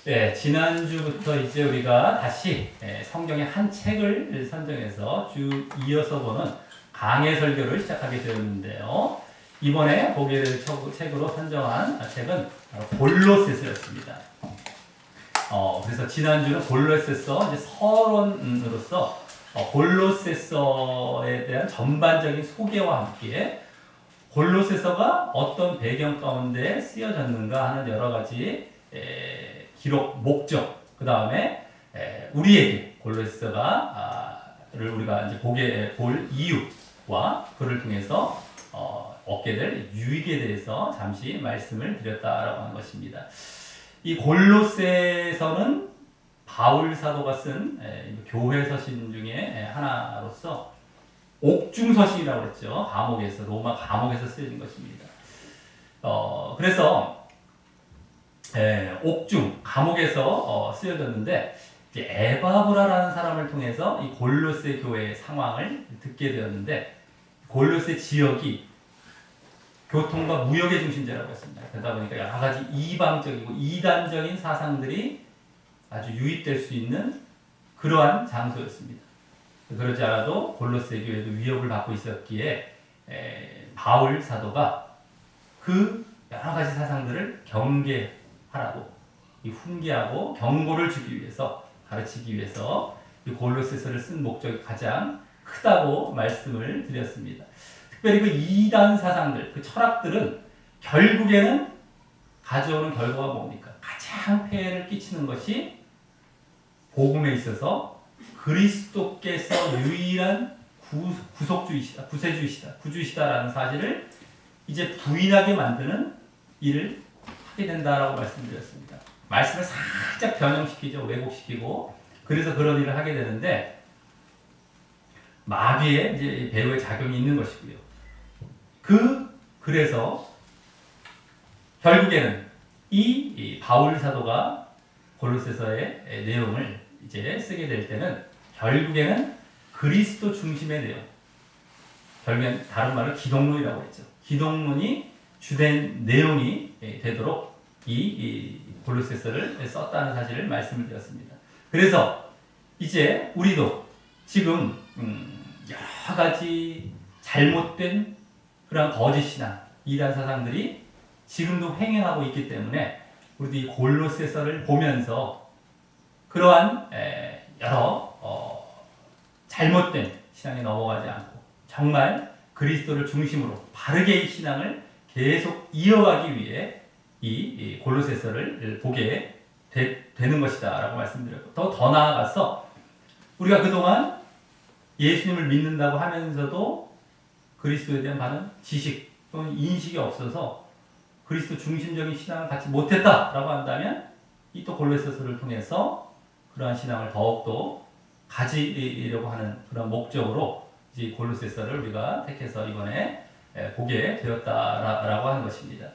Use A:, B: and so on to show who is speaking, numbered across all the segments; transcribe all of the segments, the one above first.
A: 네, 지난주부터 이제 우리가 다시 성경의 한 책을 선정해서 쭉 이어서 보는 강해 설교를 시작하게 되었는데요. 이번에 보게 될 책으로 선정한 책은 바로 골로새서였습니다. 그래서 지난주는 골로새서 이제 서론으로서 골로새서에 대한 전반적인 소개와 함께 골로새서가 어떤 배경 가운데 쓰여졌는가 하는 여러 가지 기록, 목적, 그 다음에 우리에게 골로새서가를 우리가 이제 볼 이유와 그를 통해서 얻게 될 유익에 대해서 잠시 말씀을 드렸다라고 하는 것입니다. 이 골로새서는 바울 사도가 쓴 교회 서신 중에 하나로서 옥중 서신이라고 했죠. 감옥에서, 로마 감옥에서 쓰여진 것입니다. 그래서 옥중 감옥에서 쓰여졌는데 이제 에바브라라는 사람을 통해서 이 골로새 교회의 상황을 듣게 되었는데, 골로새 지역이 교통과 무역의 중심지라고 했습니다. 그러다 보니까 여러 가지 이방적이고 이단적인 사상들이 아주 유입될 수 있는 그러한 장소였습니다. 그러지 않아도 골로새 교회도 위협을 받고 있었기에 바울 사도가 그 여러 가지 사상들을 경계하라고, 훈계하고 경고를 주기 위해서, 가르치기 위해서 이 골로새서를 쓴 목적이 가장 크다고 말씀을 드렸습니다. 특별히 그 이단 사상들, 그 철학들은 결국에는 가져오는 결과가 뭡니까? 가장 폐해를 끼치는 것이 복음에 있어서 그리스도께서 유일한 구속주이시다, 구세주이시다, 구주이시다라는 사실을 이제 부인하게 만드는 일을 하게 된다라고 말씀드렸습니다. 말씀을 살짝 변형시키죠, 왜곡시키고. 그래서 그런 일을 하게 되는데 마귀의 이제 배후의 작용이 있는 것이고요. 그래서 결국에는 이 바울 사도가 골로새서의 내용을 이제 쓰게 될 때는 결국에는 그리스도 중심의 내용, 결국엔 다른 말로 기독론이라고 했죠. 기독론이 주된 내용이 되도록 이 골로새서를 썼다는 사실을 말씀을 드렸습니다. 그래서 이제 우리도 지금 여러 가지 잘못된 그런 거짓 신앙, 이단 사상들이 지금도 횡행하고 있기 때문에 우리도 이 골로새서를 보면서 그러한 여러 잘못된 신앙에 넘어가지 않고 정말 그리스도를 중심으로 바르게 이 신앙을 계속 이어가기 위해 이 골로새서를 보게 되는 것이다라고 말씀드렸고, 더 나아가서 우리가 그동안 예수님을 믿는다고 하면서도 그리스도에 대한 바른 지식 또는 인식이 없어서 그리스도 중심적인 신앙을 갖지 못했다라고 한다면 이 또 골로새서를 통해서 그러한 신앙을 더욱더 가지려고 하는 그런 목적으로 이제 골로새서를 우리가 택해서 이번에 보게 되었다라고 하는 것입니다.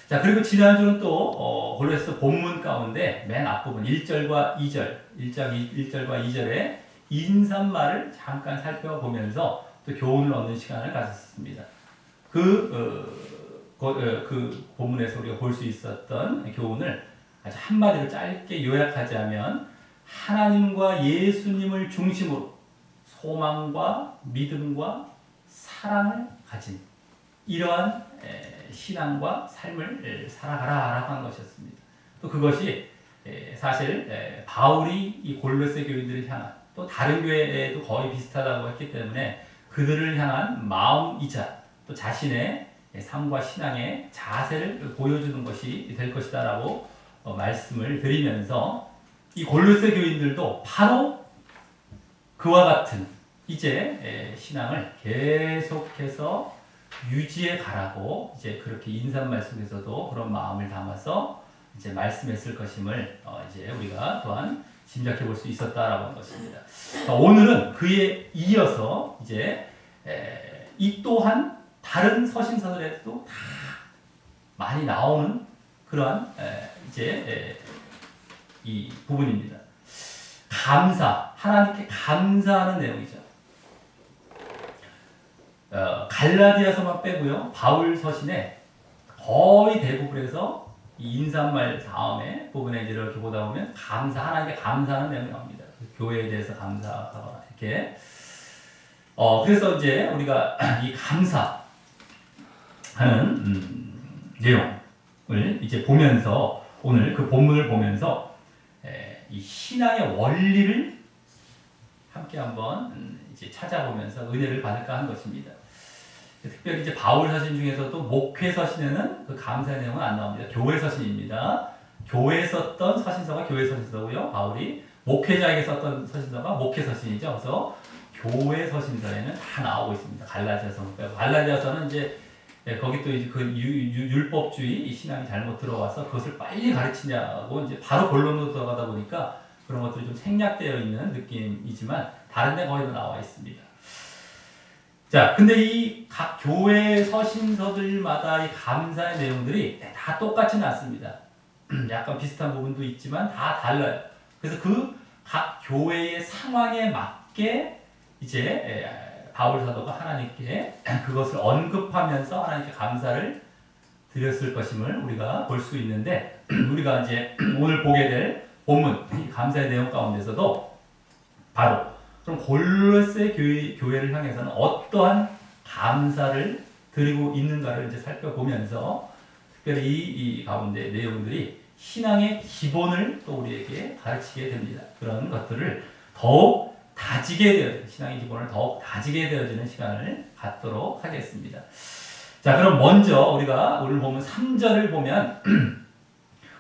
A: 자, 그리고 지난주는 또 골로새서 본문 가운데 맨 앞부분 1절과 2절, 1절과 2절의 인사말을 잠깐 살펴보면서 또 교훈을 얻는 시간을 가졌습니다. 그 본문에서 우리가 볼 수 있었던 교훈을 아주 한마디로 짧게 요약하자면, 하나님과 예수님을 중심으로 소망과 믿음과 사랑을 가진 이러한 신앙과 삶을 살아가라라고 한 것이었습니다. 또 그것이 사실 바울이 이 골로새 교인들을 향한, 또 다른 교회에도 거의 비슷하다고 했기 때문에 그들을 향한 마음이자 또 자신의 삶과 신앙의 자세를 보여주는 것이 될 것이다라고 말씀을 드리면서, 이 골로새 교인들도 바로 그와 같은 이제 신앙을 계속해서 유지해 가라고 이제 그렇게 인사말 속에서도 그런 마음을 담아서 이제 말씀했을 것임을 이제 우리가 또한 짐작해 볼 수 있었다라고 하는 것입니다. 오늘은 그에 이어서 이제 이 또한 다른 서신서들에도 다 많이 나오는 그러한 이제 이 부분입니다. 감사, 하나님께 감사하는 내용이죠. 갈라디아서만 빼고요, 바울 서신에 거의 대부분에서 이 인사말 다음에 부분에 이렇게 보다 보면 하나님께 감사하는 내용이 나옵니다. 교회에 대해서 감사하거나 이렇게. 그래서 이제 우리가 이 감사하는 내용을 이제 보면서 오늘 그 본문을 보면서 이 신앙의 원리를 함께 한번 이제 찾아보면서 은혜를 받을까 하는 것입니다. 특별히 이제 바울 서신 중에서도 목회 서신에는 그 감사의 내용은 안 나옵니다. 교회 서신입니다. 교회에 썼던 서신서가 교회 서신서고요. 바울이 목회자에게 썼던 서신서가 목회 서신이죠. 그래서 교회 서신서에는 다 나오고 있습니다. 갈라디아서 빼고. 갈라디아서는 이제 거기 또 이제 그 율법주의 신앙이 잘못 들어와서 그것을 빨리 가르치냐고 이제 바로 본론으로 들어가다 보니까 그런 것들이 좀 생략되어 있는 느낌이지만 다른 데 거의 나와 있습니다. 자, 근데 이 각 교회 서신서들마다 이 감사의 내용들이 다 똑같지는 않습니다. 약간 비슷한 부분도 있지만 다 달라요. 그래서 그 각 교회의 상황에 맞게 이제 바울 사도가 하나님께 그것을 언급하면서 하나님께 감사를 드렸을 것임을 우리가 볼 수 있는데 우리가 이제 오늘 보게 될 본문 이 감사의 내용 가운데서도 바로 그럼 골로새 교회를 향해서는 어떠한 감사를 드리고 있는가를 이제 살펴보면서 특별히 이 가운데 내용들이 신앙의 기본을 또 우리에게 가르치게 됩니다. 그런 것들을 더욱 다지게 되어지는 신앙의 기본을 더욱 다지게 되어지는 시간을 갖도록 하겠습니다. 자, 그럼 먼저 우리가 오늘 보면 3절을 보면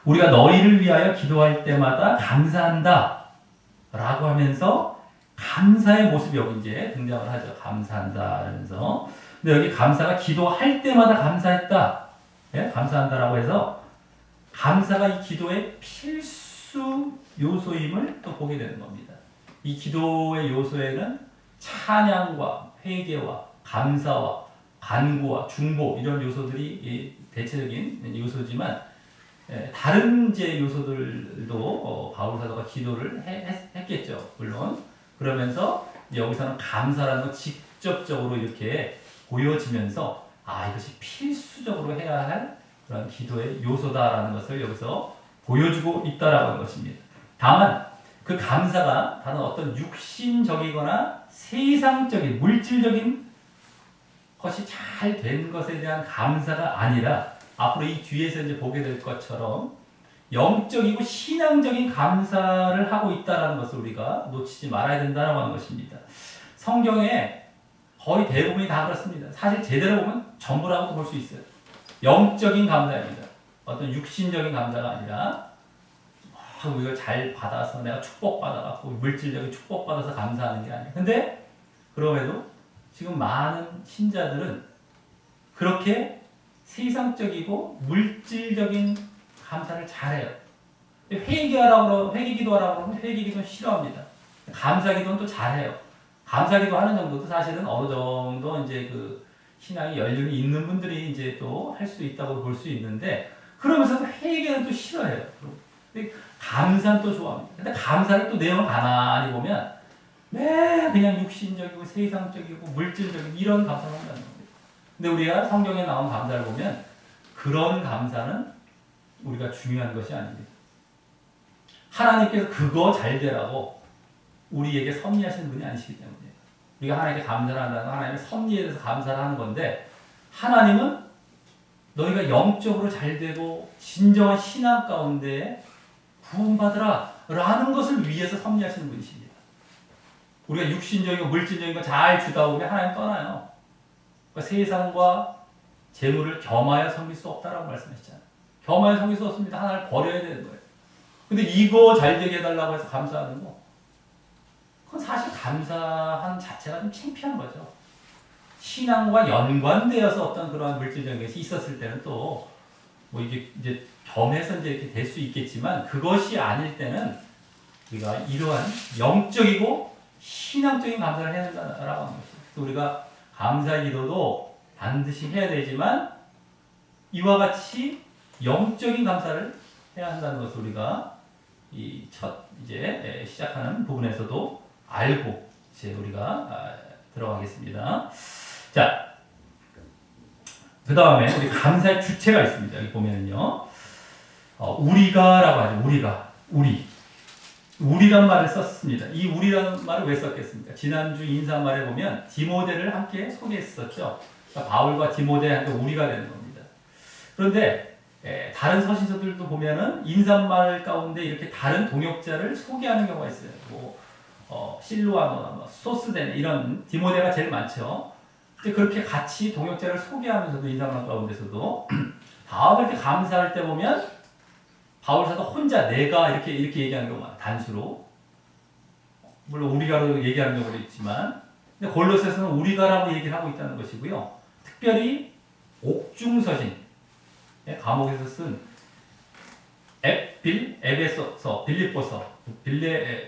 A: 우리가 너희를 위하여 기도할 때마다 감사한다 라고 하면서 감사의 모습이 여기 이제 등장을 하죠. 감사한다 하면서. 근데 여기 감사가 기도할 때마다 감사했다. 예? 감사한다라고 해서 감사가 이 기도의 필수 요소임을 또 보게 되는 겁니다. 이 기도의 요소에는 찬양과 회개와 감사와 간구와 중보 이런 요소들이 대체적인 요소지만 다른 이제 요소들도 바울 사도가 기도를 했겠죠. 물론 그러면서 여기서는 감사라는 거 직접적으로 이렇게 보여지면서 이것이 필수적으로 해야 할 그런 기도의 요소다라는 것을 여기서 보여주고 있다라고 하는 것입니다. 다만 그 감사가 다른 어떤 육신적이거나 세상적인 물질적인 것이 잘 된 것에 대한 감사가 아니라 앞으로 이 뒤에서 이제 보게 될 것처럼 영적이고 신앙적인 감사를 하고 있다는 것을 우리가 놓치지 말아야 된다고 하는 것입니다. 성경에 거의 대부분이 다 그렇습니다. 사실 제대로 보면 전부라고도 볼 수 있어요. 영적인 감사입니다. 어떤 육신적인 감사가 아니라 이걸 잘 받아서 내가 축복받아갖고 물질적인 축복받아서 감사하는 게 아니에요. 근데 그럼에도 지금 많은 신자들은 그렇게 세상적이고 물질적인 감사를 잘해요. 회개기도하라고 그러면 회개기도는 싫어합니다. 감사기도는 또 잘해요. 감사기도 하는 정도도 사실은 어느 정도 이제 그 신앙의 연륜이 있는 분들이 이제 또 할 수 있다고 볼 수 있는데 그러면서 회개는 또 싫어해요. 감사는 또 좋아합니다. 근데 감사를 또 내용을 가만히 보면 그냥 육신적이고 세상적이고 물질적인 이런 감사를 한다는 겁니다. 근데 우리가 성경에 나온 감사를 보면 그런 감사는 우리가 중요한 것이 아닙니다. 하나님께서 그거 잘 되라고 우리에게 섭리하시는 분이 아니시기 때문에 우리가 하나님께 감사를 한다는 건 하나님의 섭리에 대해서 감사를 하는 건데 하나님은 너희가 영적으로 잘 되고 진정한 신앙 가운데 구원받으라 라는 것을 위해서 섭리하시는 분이십니다. 우리가 육신적이고 물질적인 거 잘 주다 보면 하나님 떠나요. 그러니까 세상과 재물을 겸하여 섬길 수 없다라고 말씀하셨잖아요. 겸하여 섬길 수 없습니다. 하나를 버려야 되는 거예요. 근데 이거 잘 되게 해달라고 해서 감사하는 거 그건 사실 감사한 자체가 좀 창피한 거죠. 신앙과 연관되어서 어떤 그러한 물질적인 것이 있었을 때는 또 뭐 이게 이제 겸해서 이제 이렇게 될 수 있겠지만 그것이 아닐 때는 우리가 이러한 영적이고 신앙적인 감사를 해야 된다라고 하는 것입니다. 우리가 감사 기도도 반드시 해야 되지만 이와 같이 영적인 감사를 해야 한다는 것을 우리가 이 첫 이제 시작하는 부분에서도 알고 이제 우리가 들어가겠습니다. 자, 그 다음에 우리 감사의 주체가 있습니다. 여기 보면은요. 우리가라고 하죠. 우리란 말을 썼습니다. 이 우리라는 말을 왜 썼겠습니까? 지난주 인사말에 보면 디모데를 함께 소개했었죠. 그러니까 바울과 디모데한테 우리가 되는 겁니다. 그런데 다른 서신서들도 보면은 인사말 가운데 이렇게 다른 동역자를 소개하는 경우가 있어요. 실로아노나 소스데네 이런 디모데가 제일 많죠. 근데 그렇게 같이 동역자를 소개하면서도 인사말 가운데서도 바울을 이렇게 감사할 때 보면 바울 사도 혼자 내가 이렇게 얘기하는 경우가 많아요. 단수로. 물론 우리가로 얘기하는 경우도 있지만 근데 골로새서는 우리가라고 얘기를 하고 있다는 것이고요. 특별히 옥중서신 감옥에서 쓴 에베소서, 빌립보서,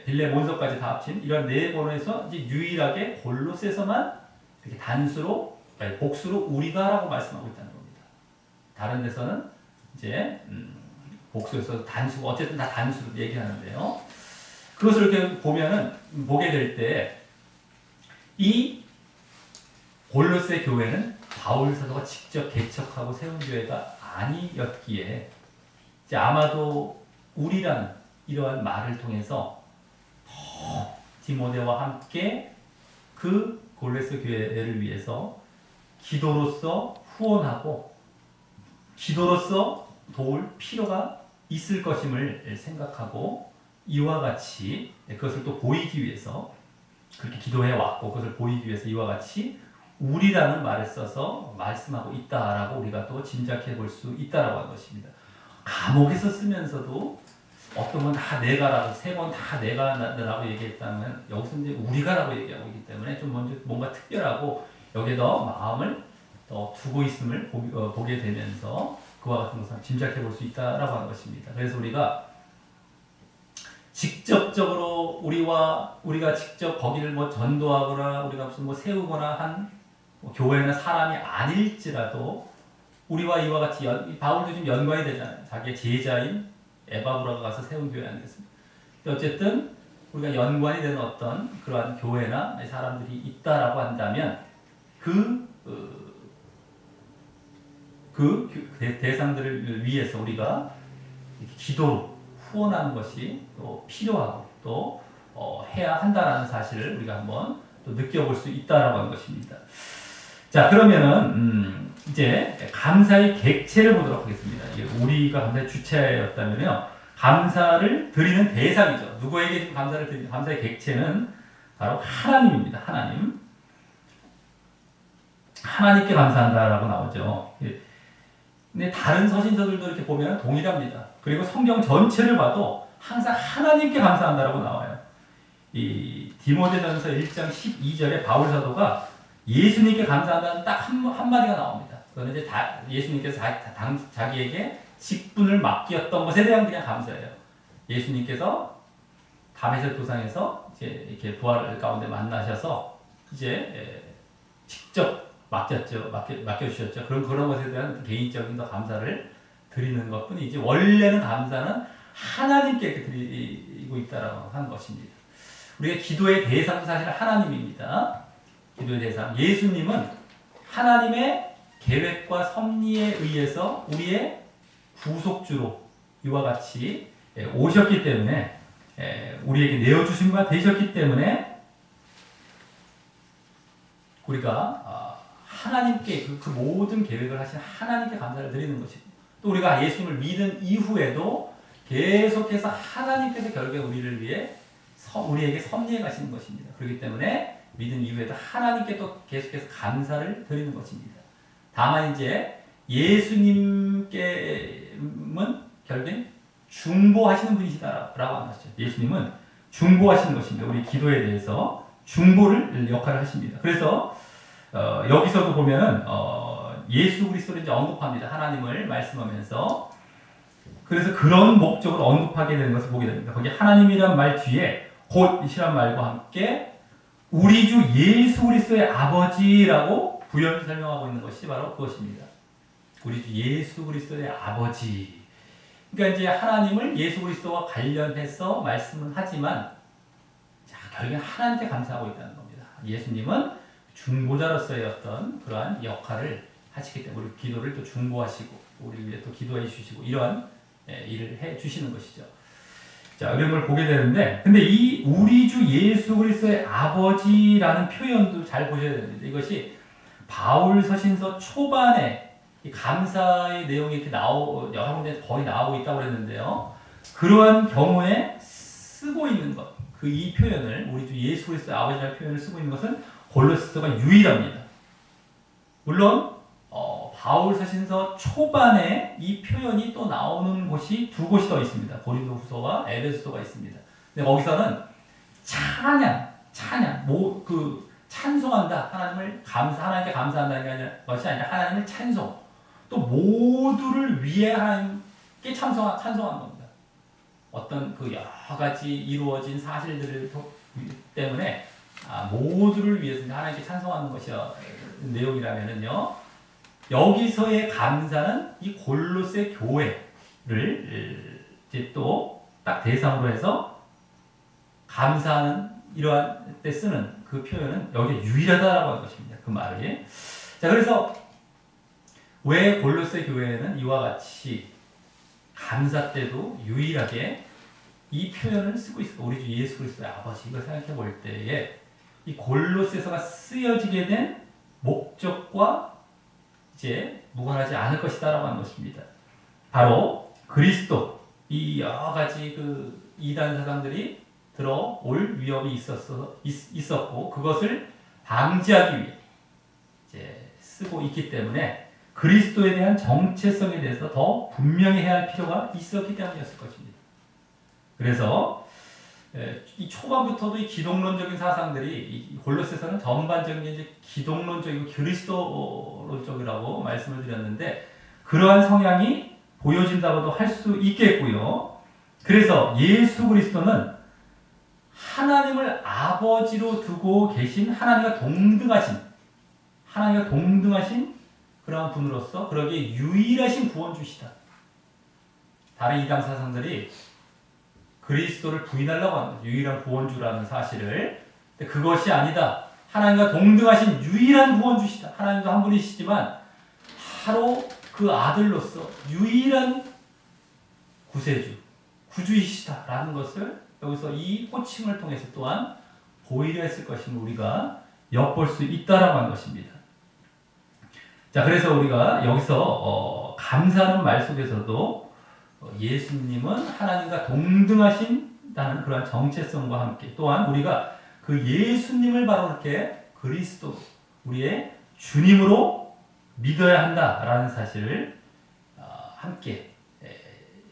A: 빌레몬서까지 다 합친 이런 네 권에서 이제 유일하게 골로새서만 이렇게 단수로 복수로 우리가라고 말씀하고 있다는 겁니다. 다른 데서는 이제 복수에서 단수 어쨌든 다 단수로 얘기하는데요. 그것을 이렇게 보게 될 때 이 골로새 교회는 바울 사도가 직접 개척하고 세운 교회가 아니었기에 이제 아마도 우리라는 이러한 말을 통해서 디모데와 함께 그 골로새 교회를 위해서 기도로서 후원하고 기도로서 도울 필요가 있을 것임을 생각하고 이와 같이 그것을 또 보이기 위해서 그렇게 기도해 왔고 그것을 보이기 위해서 이와 같이 우리라는 말을 써서 말씀하고 있다라고 우리가 또 짐작해 볼 수 있다라고 하는 것입니다. 감옥에서 쓰면서도 어떤 건 다 내가라고 3번 다 내가라고 얘기했다면 여기서 이제 우리가라고 얘기하고 있기 때문에 좀 먼저 뭔가 특별하고 여기에 더 마음을 더 두고 있음을 보게 되면서 그와 같은 것을 짐작해 볼 수 있다라고 하는 것입니다. 그래서 우리가 직접적으로 우리가 직접 거기를 전도하거나 우리가 무슨 세우거나 한 교회나 사람이 아닐지라도 우리와 이와 같이 바울도 좀 연관이 되잖아요. 자기의 제자인 에바브라가 가서 세운 교회 아니겠습니까? 어쨌든 우리가 연관이 되는 어떤 그러한 교회나 사람들이 있다라고 한다면 그 대상들을 위해서 우리가 기도로 후원하는 것이 또 필요하고 또 해야 한다라는 사실을 우리가 한번 또 느껴볼 수 있다라고 하는 것입니다. 자, 그러면은 이제 감사의 객체를 보도록 하겠습니다. 우리가 감사의 주체였다면요, 감사를 드리는 대상이죠. 누구에게 지금 감사를 드리는 감사의 객체는 바로 하나님입니다. 하나님께 감사한다라고 나오죠. 근데 다른 서신서들도 이렇게 보면 동일합니다. 그리고 성경 전체를 봐도 항상 하나님께 감사한다라고 나와요. 이 디모데전서 1장 12절에 바울 사도가 예수님께 감사한다는 딱 한마디가 나옵니다. 그거는 이제 예수님께서 자기에게 직분을 맡겼던 것에 대한 그냥 감사예요. 예수님께서 다메섹 도상에서 이제 이렇게 부활 가운데 만나셔서 이제 직접 맡겨주셨죠. 그런 것에 대한 개인적인 감사를 드리는 것뿐이지 원래는 감사는 하나님께 드리고 있다라고 하는 것입니다. 우리가 기도의 대상도 사실 하나님입니다. 기도의 대상. 예수님은 하나님의 계획과 섭리에 의해서 우리의 구속주로 이와 같이 오셨기 때문에 우리에게 내어주신 바 되셨기 때문에 우리가 하나님께 그 모든 계획을 하신 하나님께 감사를 드리는 것입니다. 또 우리가 예수님을 믿은 이후에도 계속해서 하나님께서 결국에 우리를 위해 우리에게 섭리해 가시는 것입니다. 그렇기 때문에 믿은 이후에도 하나님께 또 계속해서 감사를 드리는 것입니다. 다만 이제 예수님께는 결국엔 중보하시는 분이시다라고 하는 것이죠. 예수님은 중보하시는 것입니다. 우리 기도에 대해서 중보를 역할을 하십니다. 그래서 여기서도 보면은 예수 그리스도를 이제 언급합니다. 하나님을 말씀하면서. 그래서 그런 목적으로 언급하게 되는 것을 보게 됩니다. 거기 하나님이란 말 뒤에 곧이란 말과 함께 우리 주 예수 그리스도의 아버지라고 부연 설명하고 있는 것이 바로 그것입니다. 우리 주 예수 그리스도의 아버지. 그러니까 이제 하나님을 예수 그리스도와 관련해서 말씀은 하지만 결국엔 하나님께 감사하고 있다는 겁니다. 예수님은 중보자로서의 어떤 그러한 역할을 하시기 때문에 우리 기도를 또 중보하시고 우리를 위해 또 기도해 주시고 이러한 일을 해 주시는 것이죠. 자, 이런 걸 보게 되는데, 근데 이 우리 주 예수 그리스도의 아버지라는 표현도 잘 보셔야 됩니다. 이것이 바울 서신서 초반에 이 감사의 내용이 이렇게 여러 군데 거의 나오고 있다고 그랬는데요. 그러한 경우에 쓰고 있는 것, 그 이 표현을 우리 주 예수 그리스도의 아버지라는 표현을 쓰고 있는 것은 골로새서가 유일합니다. 물론 바울 서신서 초반에 이 표현이 또 나오는 곳이 두 곳이 더 있습니다. 고린도후서와 에베소서가 있습니다. 근데 거기서는 찬송한다. 하나님께 감사한다는 것이 아니라 하나님을 찬송. 또 모두를 위해 하나님께 찬송하는 겁니다. 어떤 그 여러 가지 이루어진 사실들 때문에 모두를 위해서 하나님께 찬송하는 것이 내용이라면은요. 여기서의 감사는 이 골로새 교회를 이제 또 딱 대상으로 해서 감사하는 이러한 때 쓰는 그 표현은 여기에 유일하다라고 하는 것입니다. 그 말이. 자, 그래서 왜 골로새 교회는 이와 같이 감사 때도 유일하게 이 표현을 쓰고 있을까? 우리 주 예수 그리스도의 아버지 이걸 생각해 볼 때에 이 골로새서가 쓰여지게 된 목적과 이제 무관하지 않을 것이다라고 하는 것입니다. 바로 그리스도 이 여러 가지 그 이단 사상들이 들어올 위협이 있었고 그것을 방지하기 위해 이제 쓰고 있기 때문에 그리스도에 대한 정체성에 대해서 더 분명히 해야 할 필요가 있었기 때문이었을 것입니다. 그래서 이 초반부터도 이 기독론적인 사상들이 이 골로새서는 전반적인 이제 기독론적이고 그리스도론적이라고 말씀을 드렸는데 그러한 성향이 보여진다고도 할 수 있겠고요. 그래서 예수 그리스도는 하나님을 아버지로 두고 계신 하나님과 동등하신 그러한 분으로서 그러기에 유일하신 구원주시다. 다른 이단 사상들이 그리스도를 부인하려고 하는 거죠. 유일한 구원주라는 사실을. 근데 그것이 아니다. 하나님과 동등하신 유일한 구원주시다. 하나님도 한 분이시지만 바로 그 아들로서 유일한 구세주, 구주이시다라는 것을 여기서 이 호칭을 통해서 또한 보이려 했을 것임을 우리가 엿볼 수 있다라고 하는 것입니다. 자, 그래서 우리가 여기서 감사하는 말 속에서도 예수님은 하나님과 동등하신다는 그런 정체성과 함께 또한 우리가 그 예수님을 바로 이렇게 그리스도, 우리의 주님으로 믿어야 한다라는 사실을 함께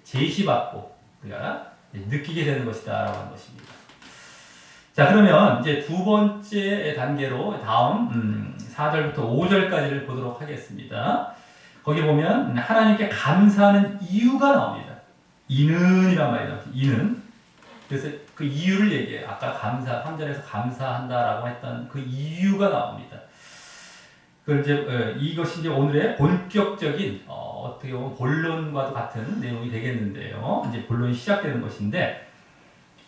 A: 제시받고 우리가 느끼게 되는 것이다라고 하는 것입니다. 자, 그러면 이제 두 번째 단계로 다음 4절부터 5절까지를 보도록 하겠습니다. 거기 보면 하나님께 감사하는 이유가 나옵니다. 이는이란 말이 나옵니다. 이는. 그래서 그 이유를 얘기해요. 아까 3절에서 감사한다라고 했던 그 이유가 나옵니다. 이것이 이제 오늘의 본격적인 어떻게 보면 본론과도 같은 내용이 되겠는데요. 이제 본론이 시작되는 것인데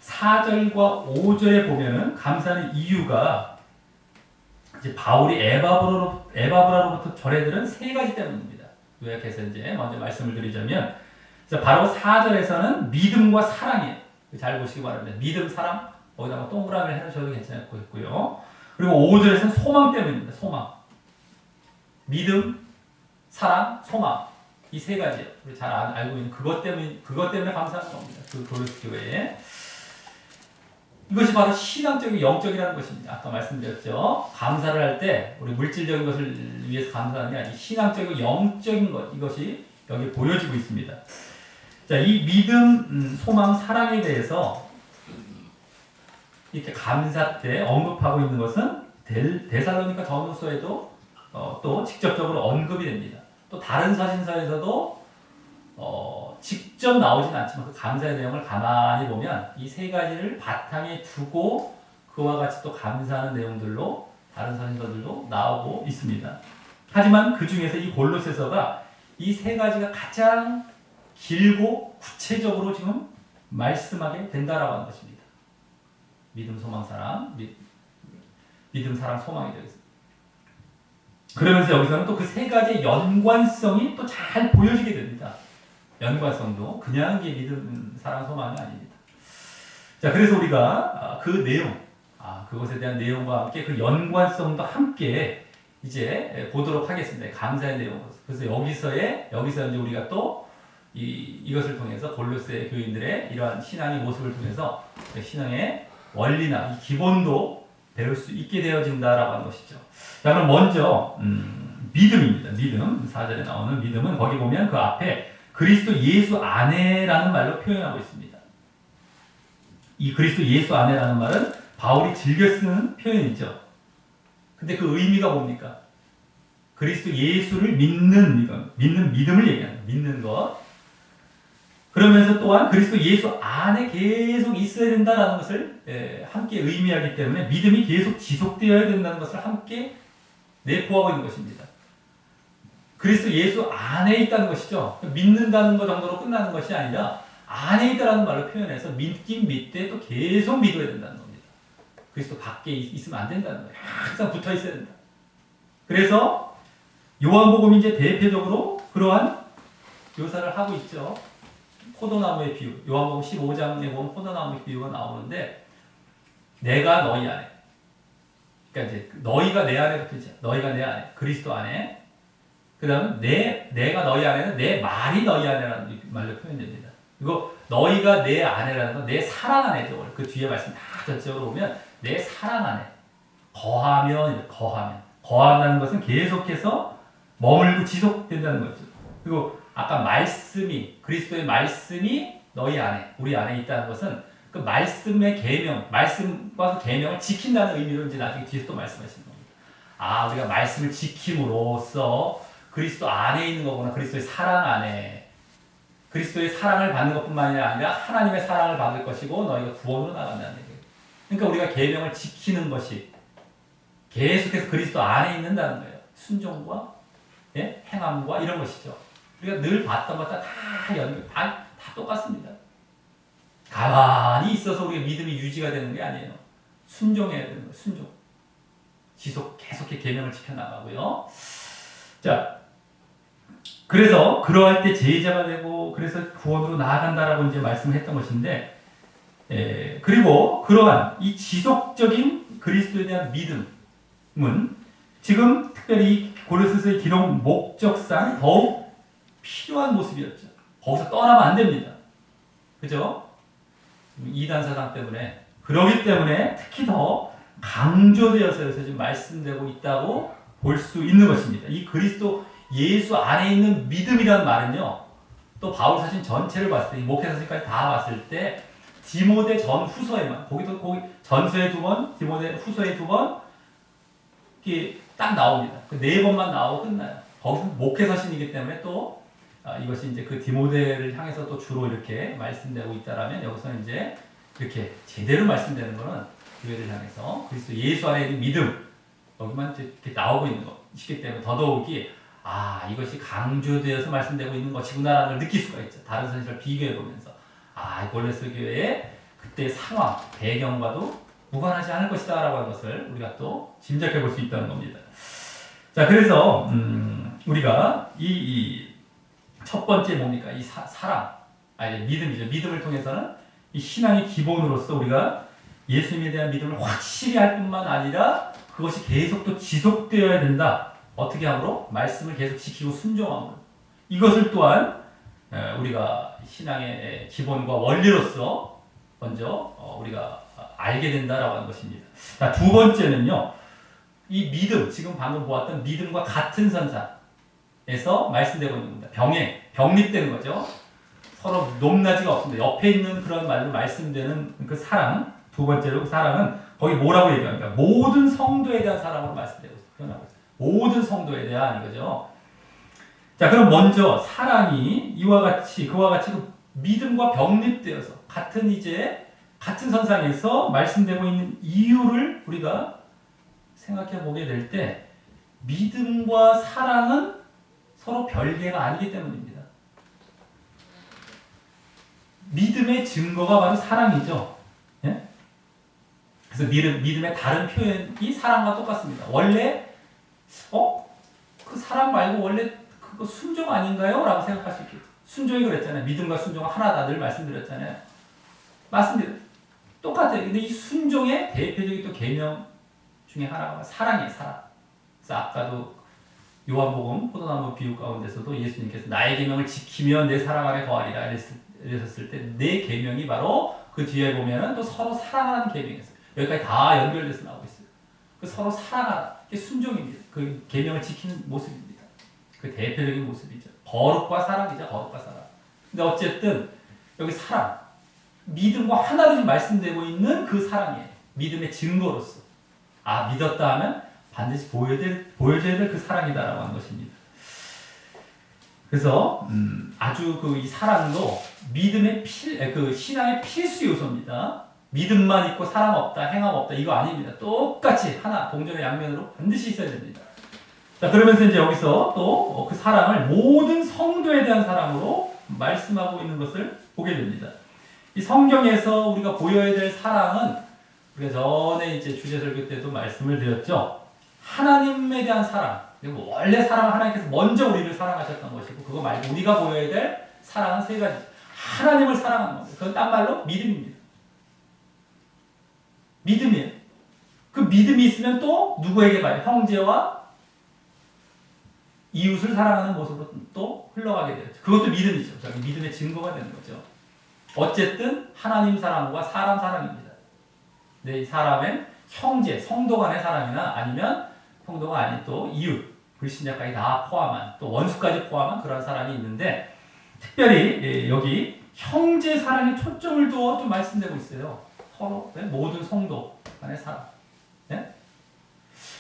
A: 4절과 5절에 보면은 감사하는 이유가 이제 바울이 에바브라로부터 전해들은 세 가지 때문입니다. 요약해서 이제 먼저 말씀을 드리자면 바로 4절에서는 믿음과 사랑이에요. 잘 보시기 바랍니다. 믿음, 사랑, 거기다가 동그라미를 해주셔도 괜찮고요. 그리고 5절에서는 소망 때문입니다. 소망. 믿음, 사랑, 소망. 이 세 가지. 우리 잘 알고 있는 그것 때문에 감사하는 겁니다. 그 골로새 교회에. 이것이 바로 신앙적이고 영적이라는 것입니다. 아까 말씀드렸죠. 감사를 할 때 우리 물질적인 것을 위해서 감사하는 게 아니라 신앙적이고 영적인 것. 이것이 여기 보여지고 있습니다. 자, 이 믿음, 소망, 사랑에 대해서 이렇게 감사 때 언급하고 있는 것은 데살로니가 전후서에도 또 직접적으로 언급이 됩니다. 또 다른 서신서에서도 직접 나오진 않지만 그 감사의 내용을 가만히 보면 이 세 가지를 바탕에 두고 그와 같이 또 감사하는 내용들로 다른 서신서들도 나오고 있습니다. 하지만 그 중에서 이 골로새서가 이 세 가지가 가장 길고 구체적으로 지금 말씀하게 된다라고 하는 것입니다. 믿음, 소망, 사랑, 믿음, 사랑, 소망이 되겠습니다. 그러면서 여기서는 또 그 세 가지의 연관성이 또 잘 보여지게 됩니다. 연관성도 그냥 게 믿음, 사랑, 소망이 아닙니다. 자, 그래서 우리가 그 내용, 그것에 대한 내용과 함께 그 연관성도 함께 이제 보도록 하겠습니다. 감사의 내용. 그래서 여기서 이제 우리가 또 이것을 통해서 골로새 교인들의 이러한 신앙의 모습을 통해서 신앙의 원리나 이 기본도 배울 수 있게 되어진다라고 하는 것이죠. 자, 그럼 먼저 믿음입니다. 믿음, 4절에 나오는 믿음은 거기 보면 그 앞에 그리스도 예수 안에라는 말로 표현하고 있습니다. 이 그리스도 예수 안에라는 말은 바울이 즐겨 쓰는 표현이죠. 근데 그 의미가 뭡니까? 그리스도 예수를 믿는 믿음을 얘기하는 믿는 것. 그러면서 또한 그리스도 예수 안에 계속 있어야 된다는 것을 함께 의미하기 때문에 믿음이 계속 지속되어야 된다는 것을 함께 내포하고 있는 것입니다. 그리스도 예수 안에 있다는 것이죠. 믿는다는 것 정도로 끝나는 것이 아니라 안에 있다라는 말로 표현해서 믿긴 믿되 또 계속 믿어야 된다는 겁니다. 그리스도 밖에 있으면 안 된다는 거예요. 항상 붙어 있어야 된다. 그래서 요한복음이 이제 대표적으로 그러한 묘사를 하고 있죠. 포도나무의 비유. 요한복음 15장에 보면 포도나무의 비유가 나오는데 내가 너희 안에. 그러니까 이제 너희가 내 안에 붙으죠. 너희가 내 안에. 그리스도 안에. 그 다음에 내가 너희 안에는 내 말이 너희 안에라는 말로 표현됩니다. 이거 너희가 내 안에라는 건 내 사랑 안에죠. 그 뒤에 말씀 다 전체적으로 보면 내 사랑 안에 거한다는 것은 계속해서 머물고 지속된다는 거죠. 그리고 아까 말씀이 그리스도의 말씀이 너희 안에 우리 안에 있다는 것은 그 말씀의 계명 말씀과 그 계명을 지킨다는 의미로 이제 나중에 뒤에서 또 말씀하시는 겁니다. 우리가 말씀을 지킴으로써 그리스도 안에 있는 거구나. 그리스도의 사랑 안에 그리스도의 사랑을 받는 것뿐만이 아니라 하나님의 사랑을 받을 것이고 너희가 구원으로 나간다는 얘기예요. 그러니까 우리가 계명을 지키는 것이 계속해서 그리스도 안에 있는다는 거예요. 순종과 행함과 이런 것이죠. 우리가 늘 봤던 것과 다 똑같습니다. 가만히 있어서 우리가 믿음이 유지가 되는 게 아니에요. 순종해야 되는 거예요. 순종. 계속해 계명을 지켜나가고요. 자, 그래서 그러할 때 제자가 되고 그래서 구원으로 나아간다라고 이제 말씀했던 것인데, 그리고 그러한 이 지속적인 그리스도에 대한 믿음은 지금 특별히 고린도서의 기록 목적상 더욱 필요한 모습이었죠. 거기서 떠나면 안 됩니다. 그죠? 이단 사상 때문에 그러기 때문에 특히 더 강조되어서 지금 말씀되고 있다고 볼 수 있는 것입니다. 이 그리스도 예수 안에 있는 믿음이라는 말은요. 또 바울 사신 전체를 봤을 때, 목회 사신까지 다 봤을 때 디모데 전후서에만 거기 전서에 2번, 디모데 후서에 2번 이렇게 딱 나옵니다. 그 4번만 나오고 끝나요. 거기서 목회 사신이기 때문에 또 이것이 이제 그 디모데를 향해서 또 주로 이렇게 말씀되고 있다라면 여기서는 이제 이렇게 제대로 말씀되는 거는 교회를 향해서 그리스도 예수 안에 있는 믿음 여기만 이렇게 나오고 있는 것이기 때문에 더더욱이 이것이 강조되어서 말씀되고 있는 것이구나라는 걸 느낄 수가 있죠. 다른 선지를 비교해 보면서 골로새 교회의 그때 상황, 배경과도 무관하지 않을 것이다라고 하는 것을 우리가 또 짐작해 볼 수 있다는 겁니다. 자, 그래서 우리가 이 첫 번째 뭡니까? 이 사랑, 믿음이죠. 믿음을 통해서는 이 신앙의 기본으로서 우리가 예수님에 대한 믿음을 확실히 할 뿐만 아니라 그것이 계속 또 지속되어야 된다. 어떻게 함으로? 말씀을 계속 지키고 순종함으로. 이것을 또한 우리가 신앙의 기본과 원리로서 먼저 우리가 알게 된다라고 하는 것입니다. 자, 두 번째는요. 이 믿음, 지금 방금 보았던 믿음과 같은 선상에서 말씀되고 있는 겁니다. 병립되는 거죠. 서로 높낮이가 없습니다. 옆에 있는 그런 말로 말씀되는 그 사랑, 두 번째로 사랑은 거기 뭐라고 얘기합니까? 모든 성도에 대한 사랑으로 말씀되고 있어요. 표현하고 있어요. 모든 성도에 대한 이거죠. 자, 그럼 먼저 사랑이 그와 같이 그 믿음과 병립되어서 같은 선상에서 말씀되고 있는 이유를 우리가 생각해 보게 될 때 믿음과 사랑은 서로 별개가 아니기 때문입니다. 믿음의 증거가 바로 사랑이죠. 예? 그래서 믿음의 다른 표현이 사랑과 똑같습니다. 원래 그 사랑 말고 원래 그거 순종 아닌가요? 라고 생각할 수 있겠죠. 순종이 그랬잖아요. 믿음과 순종은 하나다 늘 말씀드렸잖아요. 맞습니다. 똑같아요. 근데 이 순종의 대표적인 또 계명 중에 하나가 사랑이에요. 사랑. 그래서 아까도 요한복음 포도나무 비유 가운데서도 예수님께서 나의 계명을 지키면 내 사랑 안에 거하리라 이랬을 때 내 계명이 바로 그 뒤에 보면은 또 서로 사랑하는 계명이었어요. 여기까지 다 연결돼서 나오고 있어요. 그 서로 사랑하는 게 순종입니다. 그 계명을 지키는 모습입니다. 그 대표적인 모습이죠. 거룩과 사랑이죠. 거룩과 사랑. 근데 어쨌든 여기 사랑, 믿음과 하나로 말씀되고 있는 그 사랑이에요. 믿음의 증거로서. 아, 믿었다 하면 반드시 보여줘야 될 그 사랑이다라고 하는 것입니다. 그래서 아주 그 이 사랑도 믿음의 그 신앙의 필수 요소입니다. 믿음만 있고 사랑 없다, 행함 없다 이거 아닙니다. 똑같이 하나 동전의 양면으로 반드시 있어야 됩니다. 자, 그러면서 이제 여기서 또 그 사랑을 모든 성도에 대한 사랑으로 말씀하고 있는 것을 보게 됩니다. 이 성경에서 우리가 보여야 될 사랑은 우리가 전에 이제 주제 설교 때도 말씀을 드렸죠. 하나님에 대한 사랑. 원래 사랑은 하나님께서 먼저 우리를 사랑하셨던 것이고 그거 말고 우리가 보여야 될 사랑은 세 가지. 하나님을 사랑하는 겁니다. 그건 딴 말로 믿음입니다. 믿음이에요. 그 믿음이 있으면 또 누구에게 봐요? 형제와 이웃을 사랑하는 모습으로 또 흘러가게 되죠. 그것도 믿음이죠. 믿음의 증거가 되는 거죠. 어쨌든 하나님 사랑과 사람 사랑입니다. 네, 이 사람은 형제, 성도 간의 사랑이나 아니면 성도가 아닌 또 이웃, 불신자까지 다 포함한 또 원수까지 포함한 그런 사랑이 있는데 특별히 여기 형제 사랑에 초점을 두어 좀 말씀되고 있어요. 서로 모든 성도 간의 사랑. 네?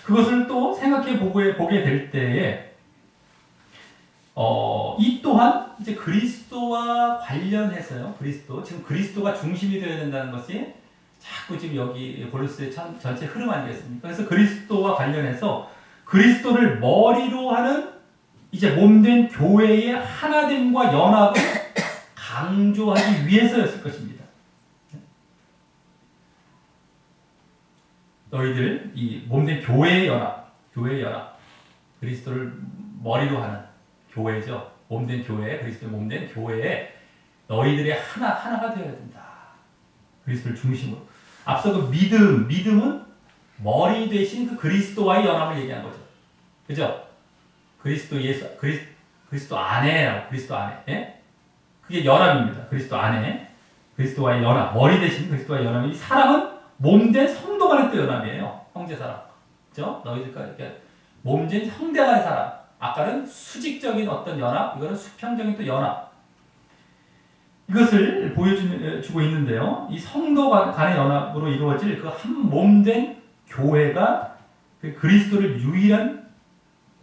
A: 그것을 또 생각해 보게 될 때에 이 또한 이제 그리스도와 관련해서요. 지금 그리스도가 중심이 되어야 된다는 것이 자꾸 지금 여기 골로새 전체 흐름 아니겠습니까? 그래서 그리스도와 관련해서 그리스도를 머리로 하는 이제 몸된 교회의 하나됨과 연합을 강조하기 위해서였을 것입니다. 너희들 이 몸된 교회의 연합, 그리스도를 머리로 하는 교회죠. 몸된 교회, 그리스도의 몸된 교회에 너희들의 하나가 되어야 된다. 그리스도를 중심으로. 앞서 그 믿음은 머리 대신 그 그리스도와의 연합을 얘기한 거죠. 그죠? 그리스도 안에. 예? 그게 연합입니다. 그리스도 안에. 그리스도와의 연합. 머리 대신 그리스도와의 연합이 사랑은 몸된 성도 간의 또 연합이에요. 형제 사랑. 그죠? 너희들과 몸된 형제 간의 사랑. 아까는 수직적인 어떤 연합, 이거는 수평적인 또 연합. 이것을 보여주고 있는데요. 이 성도 간의 연합으로 이루어질 그 한 몸된 교회가 그 그리스도를 유일한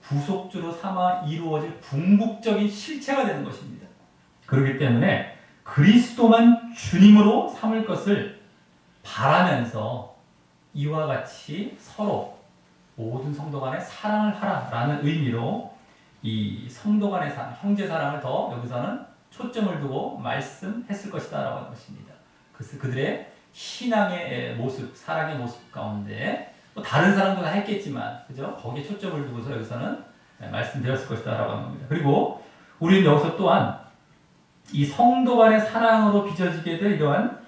A: 구속주로 삼아 이루어질 궁극적인 실체가 되는 것입니다. 그렇기 때문에 그리스도만 주님으로 삼을 것을 바라면서 이와 같이 서로 모든 성도 간에 사랑을 하라라는 의미로 이 성도 간의 사랑, 형제 사랑을 더 여기서는 초점을 두고 말씀했을 것이다라고 하는 것입니다. 그래서 그들의 신앙의 모습, 사랑의 모습 가운데 뭐 다른 사랑도 다 했겠지만, 그죠? 거기에 초점을 두고서 여기서는 말씀드렸을 것이다라고 하는 겁니다. 그리고 우리는 여기서 또한 이 성도 간의 사랑으로 빚어지게 될 이러한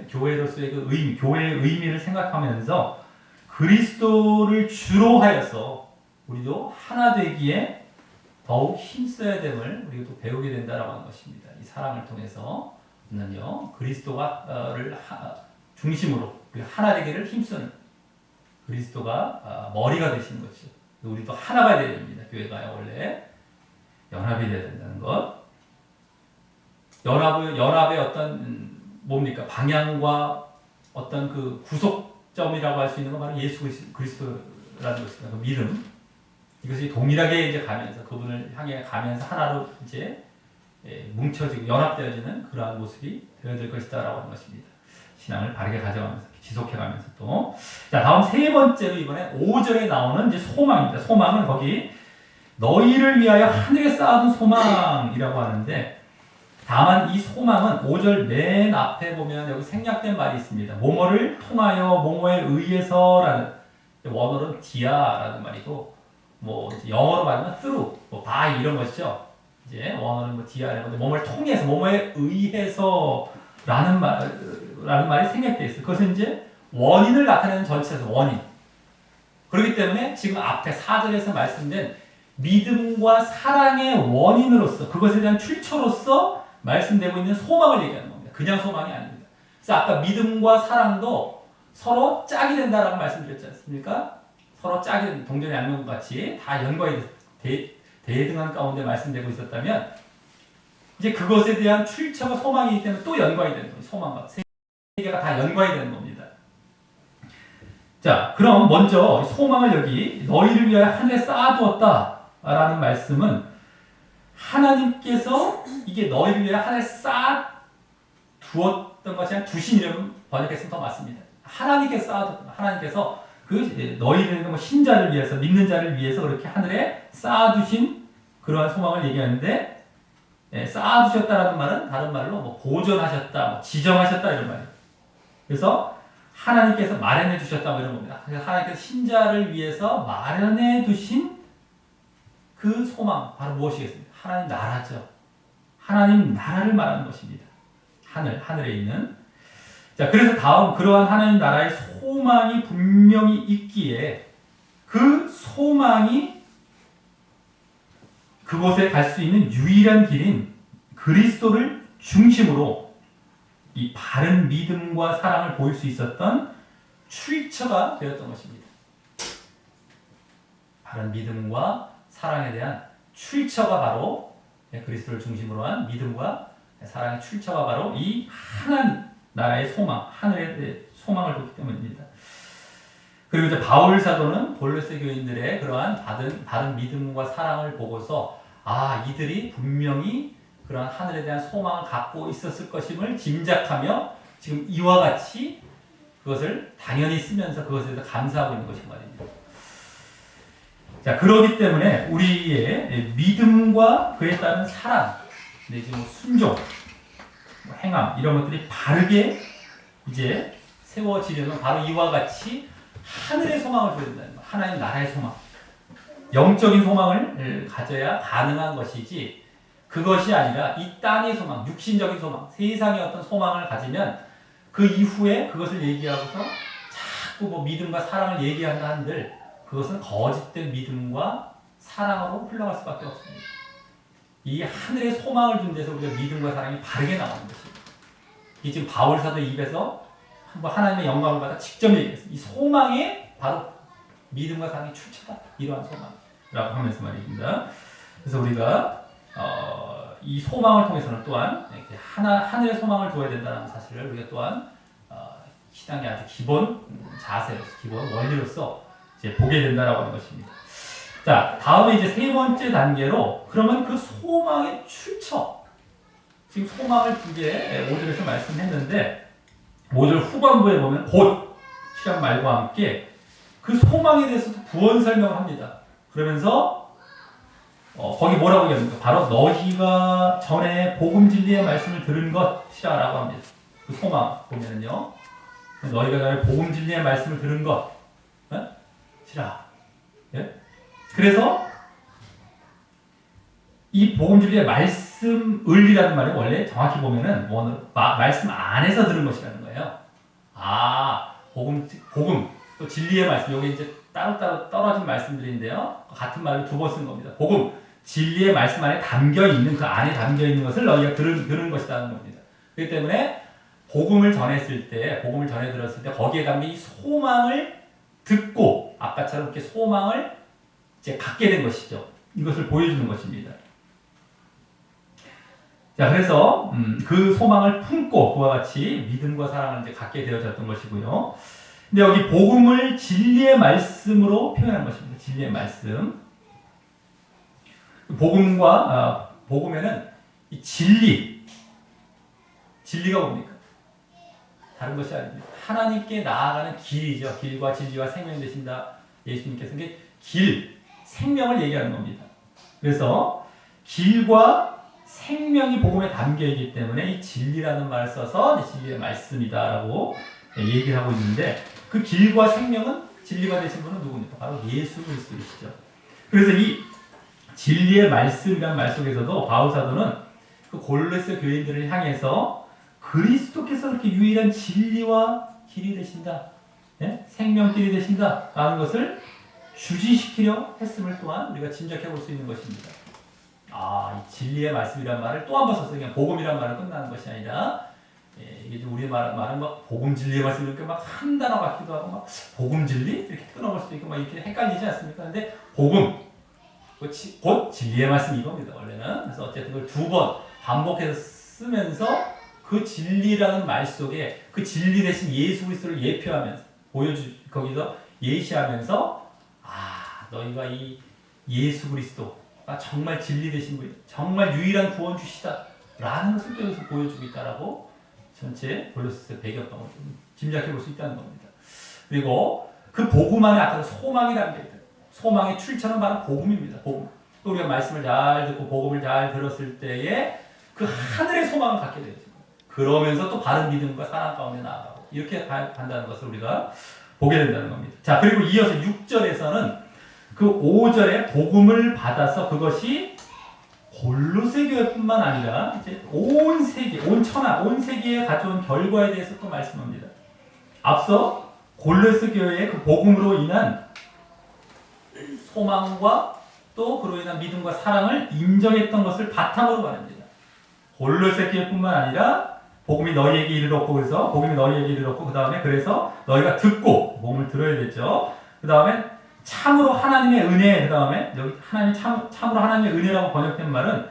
A: 교회로서의 그 의미, 교회의 의미를 생각하면서 그리스도를 주로 하여서 우리도 하나 되기에 더욱 힘써야 됨을 우리가 또 배우게 된다라고 하는 것입니다. 이 사랑을 통해서는요, 그리스도를 중심으로 우리가 하나 되기를 힘쓰는 그리스도가 머리가 되시는 것이죠. 우리도 하나가 되어야 됩니다. 교회가 원래 연합이 되어야 된다는 것. 연합의 어떤 뭡니까? 방향과 어떤 그 구속점이라고 할 수 있는 건 바로 예수 그리스도라는 것입니다. 그 믿음. 이것이 동일하게 이제 가면서 그분을 향해 가면서 하나로 이제 뭉쳐지고 연합되어지는 그러한 모습이 되어야 될 것이다라고 하는 것입니다. 신앙을 바르게 가져가면서 지속해가면서 또. 자, 다음 세 번째로 이번에 5절에 나오는 이제 소망입니다. 소망은 거기 너희를 위하여 하늘에 쌓아둔 소망이라고 하는데, 다만 이 소망은 5절 맨 앞에 보면 여기 생략된 말이 있습니다. 뭐뭐를 통하여 뭐뭐에 의해서라는, 원어로는 dia라는 말이고, 뭐 영어로 말하면 through, by 이런 것이죠. 이제 원어는 뭐 DR에 몸을 통해서, 몸에 의해서라는 말이 생략되어 있어요. 그것은 이제 원인을 나타내는 전치사에서 원인. 그렇기 때문에 지금 앞에 4절에서 말씀된 믿음과 사랑의 원인으로서, 그것에 대한 출처로서 말씀되고 있는 소망을 얘기하는 겁니다. 그냥 소망이 아닙니다. 그래서 아까 믿음과 사랑도 서로 짝이 된다라고 말씀드렸지 않습니까? 서로 짝이 된 동전의 양면과 같이 다 연관이 대등한 가운데 말씀되고 있었다면, 이제 그것에 대한 출처가 소망이기 때문에 또 연관이 되는 거예요. 소망과 세 개가 다 연관이 되는 겁니다. 자, 그럼 먼저 소망을 여기 너희를 위하여 하늘에 쌓아두었다라는 말씀은 하나님께서 이게 너희를 위하여 하늘에 쌓아두었던 것이 아니라 두신이라면 번역했으면 더 맞습니다. 하나님께서 쌓아두었다. 하나님께서 그 너희를 뭐 신자를 위해서, 믿는 자를 위해서 그렇게 하늘에 쌓아두신 그러한 소망을 얘기하는데, 쌓아두셨다라는 말은 다른 말로 뭐 보존하셨다, 뭐 지정하셨다 이런 말이에요. 그래서 하나님께서 마련해 주셨다 뭐 이런 겁니다. 하나님께서 신자를 위해서 마련해 두신 그 소망 바로 무엇이겠습니까? 하나님 나라죠. 하나님 나라를 말하는 것입니다. 하늘에 있는. 자, 그래서 다음 그러한 하나님 나라의 소망이 분명히 있기에 그 소망이 그곳에 갈 수 있는 유일한 길인 그리스도를 중심으로 이 바른 믿음과 사랑을 보일 수 있었던 출처가 되었던 것입니다. 바른 믿음과 사랑에 대한 출처가 바로, 그리스도를 중심으로 한 믿음과 사랑의 출처가 바로 이 하나님 나라의 소망, 하늘의 소망을 보기 때문입니다. 그리고 이제 바울 사도는 골로새 교인들의 그러한 바른 믿음과 사랑을 보고서 이들이 분명히 그런 하늘에 대한 소망을 갖고 있었을 것임을 짐작하며 지금 이와 같이 그것을 당연히 쓰면서 그것에 대해서 감사하고 있는 것인 말입니다. 자, 그렇기 때문에 우리의 믿음과 그에 따른 사랑, 내지 뭐 순종, 뭐 행함 이런 것들이 바르게 이제 세워지려면 바로 이와 같이 하늘의 소망을 줘야 된다는 거예요. 하나님 나라의 소망, 영적인 소망을 가져야 가능한 것이지, 그것이 아니라 이 땅의 소망, 육신적인 소망, 세상의 어떤 소망을 가지면 그 이후에 그것을 얘기하고서 자꾸 뭐 믿음과 사랑을 얘기한다 한들 그것은 거짓된 믿음과 사랑으로 흘러갈 수밖에 없습니다. 이 하늘의 소망을 준 데서 우리가 믿음과 사랑이 바르게 나오는 것입니다. 이 지금 바울 사도 입에서 한번 하나님의 영광을 받아 직접 얘기했습니다. 이 소망에 바로 믿음과 사랑이 출처다. 이러한 소망이라고 하면서 말입니다. 그래서 우리가 이 소망을 통해서는 또한 하늘의 소망을 둬야 된다는 사실을 우리가 또한 신앙의 아주 기본 자세로서, 기본 원리로서 이제 보게 된다라고 하는 것입니다. 자, 다음에 이제 세 번째 단계로, 그러면 그 소망의 출처, 지금 소망을 두 개 5절에서 말씀했는데 5절 후반부에 보면 곧 시작 말과 함께 그 소망에 대해서도 부언 설명을 합니다. 그러면서 거기 뭐라고 얘기합니까? 바로 너희가 전에 복음 진리의 말씀을 들은 것이라고 합니다. 그 소망 보면은요, 너희가 전에 복음 진리의 말씀을 들은 것이라. 예? 그래서 이 복음 진리의 말씀을이라는 말이 원래 정확히 보면은 말씀 안에서 들은 것이라는 거예요. 복음 또 진리의 말씀, 여기 이제 따로따로 떨어진 말씀들인데요, 같은 말을 두 번 쓴 겁니다. 복음, 진리의 말씀 안에 담겨있는, 그 안에 담겨있는 것을 너희가 들은 것이라는 겁니다. 그렇기 때문에 복음을 전해 들었을 때 거기에 담긴 이 소망을 듣고 아까처럼 이렇게 소망을 이제 갖게 된 것이죠. 이것을 보여주는 것입니다. 자, 그래서 그 소망을 품고 그와 같이 믿음과 사랑을 이제 갖게 되어졌던 것이고요. 근데 여기 복음을 진리의 말씀으로 표현한 것입니다. 진리의 말씀. 복음에는 이 진리가 뭡니까? 다른 것이 아닙니다. 하나님께 나아가는 길이죠. 길과 진리와 생명이 되신다. 예수님께서 생명을 얘기하는 겁니다. 그래서 길과 생명이 복음에 담겨 있기 때문에 이 진리라는 말을 써서 진리의 말씀이다라고 얘기를 하고 있는데, 그 길과 생명은 진리가 되신 분은 누굽니까? 바로 예수 그리스도이시죠. 그래서 이 진리의 말씀이란 말 속에서도 바울 사도는 그 골로새 교인들을 향해서 그리스도께서 그렇게 유일한 진리와 길이 되신다, 네? 생명길이 되신다 라는 것을 주지시키려 했음을 또한 우리가 짐작해 볼 수 있는 것입니다. 이 진리의 말씀이란 말을 또 한 번 썼어요. 그냥 복음이란 말로 끝나는 것이 아니라, 이게 우리 말은 막 복음 진리의 말씀 이렇게 막 한 단어 같기도 하고 막 복음 진리 이렇게 끊어볼 수도 있고 막 이렇게 헷갈리지 않습니까? 근데 복음 곧 진리의 말씀 이겁니다. 원래는. 그래서 어쨌든 그걸 두 번 반복해서 쓰면서 그 진리라는 말 속에 그 진리 대신 예수 그리스도를 예표하면서 거기서 예시하면서 너희가 이 예수 그리스도가 정말 진리 되신 분, 정말 유일한 구원주시다 라는 것을 또 여기서 보여주고 있다라고 전체 골로새 배경을 좀 짐작해 볼 수 있다는 겁니다. 그리고 그 복음 안에 아까 소망이라는 게 있어요. 소망의 출처는 바로 복음입니다. 복음. 또 우리가 말씀을 잘 듣고 복음을 잘 들었을 때에 그 하늘의 소망을 갖게 되죠. 그러면서 또 바른 믿음과 사랑 가운데 나아가고 이렇게 간다는 것을 우리가 보게 된다는 겁니다. 자, 그리고 이어서 6절에서는 그 5절에 복음을 받아서 그것이 골로새 교회뿐만 아니라 이제 온 세계, 온 천하, 온 세계에 가져온 결과에 대해서 또 말씀합니다. 앞서 골로새 교회의 그 복음으로 인한 소망과 또 그로 인한 믿음과 사랑을 인정했던 것을 바탕으로 말합니다. 골로새 교회뿐만 아니라 복음이 너희에게 이르렀고, 그래서 복음이 너희에게 이르렀고, 그 다음에 그래서 너희가 듣고 복음을 들어야 되죠. 그 다음에 참으로 하나님의 은혜, 그 다음에 여기 참으로 하나님의 은혜라고 번역된 말은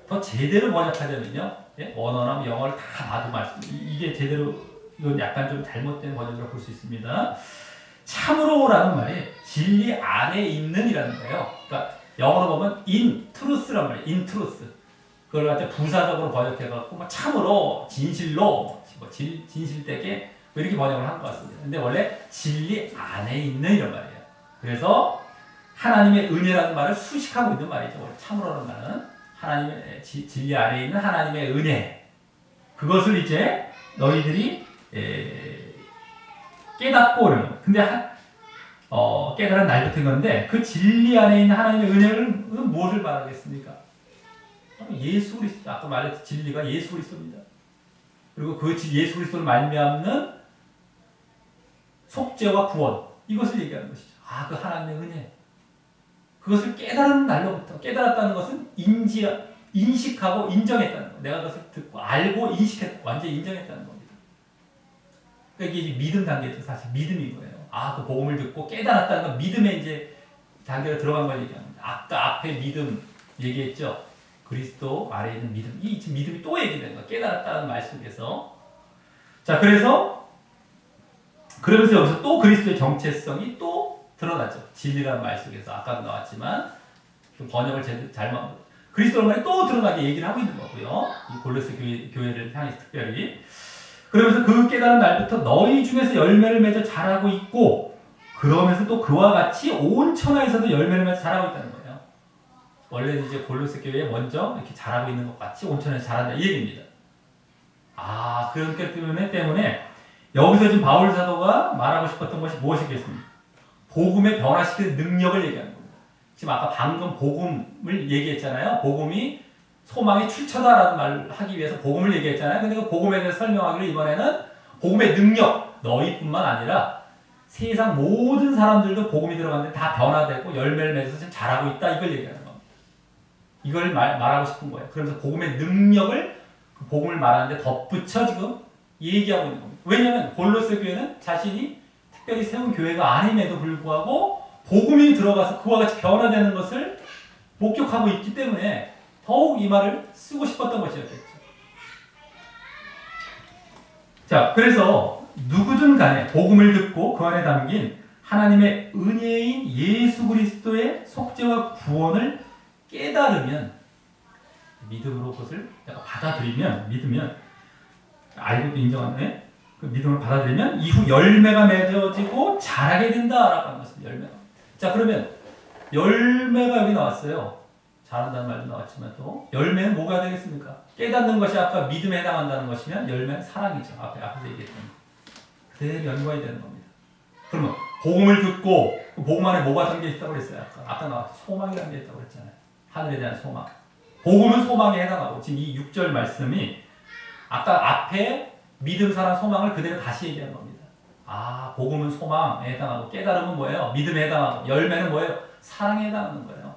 A: 더 제대로 번역하자면요, 원어나 영어를 다 봐도 말씀, 이게 제대로, 이건 약간 좀 잘못된 번역이라고 볼 수 있습니다. 참으로라는 말이 진리 안에 있는이라는 거예요. 그러니까 영어로 보면 in truth란 말이에요. in truth. 그걸 갖다 부사적으로 번역해갖고 뭐 참으로, 진실로, 뭐 진실되게 뭐 이렇게 번역을 한 것 같습니다. 근데 원래 진리 안에 있는 이런 말이에요. 그래서 하나님의 은혜라는 말을 수식하고 있는 말이죠. 원래 참으로라는 말은 하나님의 진리 안에 있는 하나님의 은혜. 그것을 이제 너희들이 깨닫고 오는 거. 근데 깨달은 날부터인 건데 그 진리 안에 있는 하나님의 은혜를 무엇을 말하겠습니까? 예수 그리스도. 아까 말했던 진리가 예수 그리스도입니다. 그리고 그 예수 그리스도를 말미암는 속죄와 구원, 이것을 얘기하는 것이죠. 그 하나님의 은혜. 그것을 깨달은 날로부터, 깨달았다는 것은 인식하고 인정했다는 거. 내가 그것을 듣고 알고 완전히 인정했다는 겁니다. 그러니까 이게 믿음 단계죠. 사실 믿음인 거예요. 그 복음을 듣고 깨달았다는 건 믿음의 이제 단계로 들어간 걸 얘기합니다. 아까 앞에 믿음 얘기했죠. 그리스도 아래에 있는 믿음. 이 지금 믿음이 또 얘기되는 거예요. 깨달았다는 말 속에서. 자, 그러면서 여기서 또 그리스도의 정체성이 또 드러나죠. 진리라는 말 속에서. 아까도 나왔지만 좀 번역을 잘못 그리스도의 말이 또 드러나게 얘기를 하고 있는 거고요. 이 골로새 교회를 향해서 특별히. 그러면서 그 깨달은 날부터 너희 중에서 열매를 맺어 자라고 있고, 그러면서 또 그와 같이 온 천하에서도 열매를 맺어 자라고 있다는 거예요. 원래는 이제 골로새 교회에 먼저 이렇게 자라고 있는 것 같이 온 천하에서 자란다 이 얘기입니다. 그렇기 때문에 여기서 지금 바울 사도가 말하고 싶었던 것이 무엇이겠습니까? 복음에 변화시키는 능력을 얘기하는 겁니다. 지금 아까 방금 복음을 얘기했잖아요. 복음이 소망의 출처다라는 말을 하기 위해서 복음을 얘기했잖아요. 근데 그 복음에 대해서 설명하기로 이번에는 복음의 능력, 너희뿐만 아니라 세상 모든 사람들도 복음이 들어갔는데 다 변화되고 열매를 맺어서 지금 자라고 있다, 이걸 얘기하는 겁니다. 이걸 말하고 싶은 거예요. 그러면서 복음의 능력을 그 복음을 말하는데 덧붙여 지금 얘기하고 있는 겁니다. 왜냐하면 골로새 교회는 자신이 특별히 세운 교회가 아님에도 불구하고 복음이 들어가서 그와 같이 변화되는 것을 목격하고 있기 때문에 더욱 이 말을 쓰고 싶었던 것이었겠죠. 자, 그래서 누구든 간에 복음을 듣고 그 안에 담긴 하나님의 은혜인 예수 그리스도의 속죄와 구원을 깨달으면, 믿음으로 그것을 내가 받아들이면, 믿으면, 알고도 인정하네. 그 믿음을 받아들이면 이후 열매가 맺어지고 자라게 된다라고 하는 것입니다. 열매가. 자, 그러면 열매가 여기 나왔어요. 자란다는 말도 나왔지만 또 열매는 뭐가 되겠습니까? 깨닫는 것이 아까 믿음에 해당한다는 것이면 열매는 사랑이죠. 앞에서 얘기했던 거. 그대로 연관이 되는 겁니다. 그러면 복음을 듣고 그 복음 안에 뭐가 담겨 있다고 그랬어요? 아까 나왔죠. 소망이라는 게 있다고 그랬잖아요. 하늘에 대한 소망. 복음은 소망에 해당하고 지금 이 6절 말씀이 아까 앞에 믿음, 사랑, 소망을 그대로 다시 얘기한 겁니다. 아, 복음은 소망에 해당하고 깨달음은 뭐예요? 믿음에 해당하고 열매는 뭐예요? 사랑에 해당하는 거예요.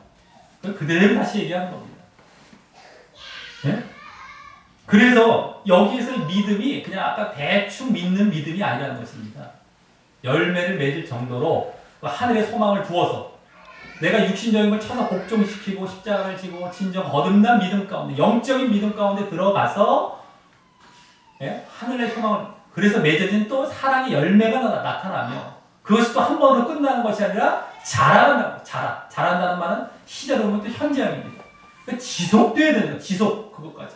A: 그대로 다시 얘기하는 겁니다. 네? 그래서 여기에서 믿음이 그냥 아까 대충 믿는 믿음이 아니라는 것입니다. 열매를 맺을 정도로 하늘의 소망을 두어서 내가 육신적인 걸 쳐서 복종시키고 십자가를 지고 진정 거듭난 믿음 가운데, 영적인 믿음 가운데 들어가서 하늘의 소망을, 그래서 맺어진 또 사랑의 열매가 나타나며 그것이 또 한 번으로 끝나는 것이 아니라 자란다는 말은 시제로 보면 또 현재형입니다. 그러니까 지속돼야 되는 거예요. 지속, 그것까지.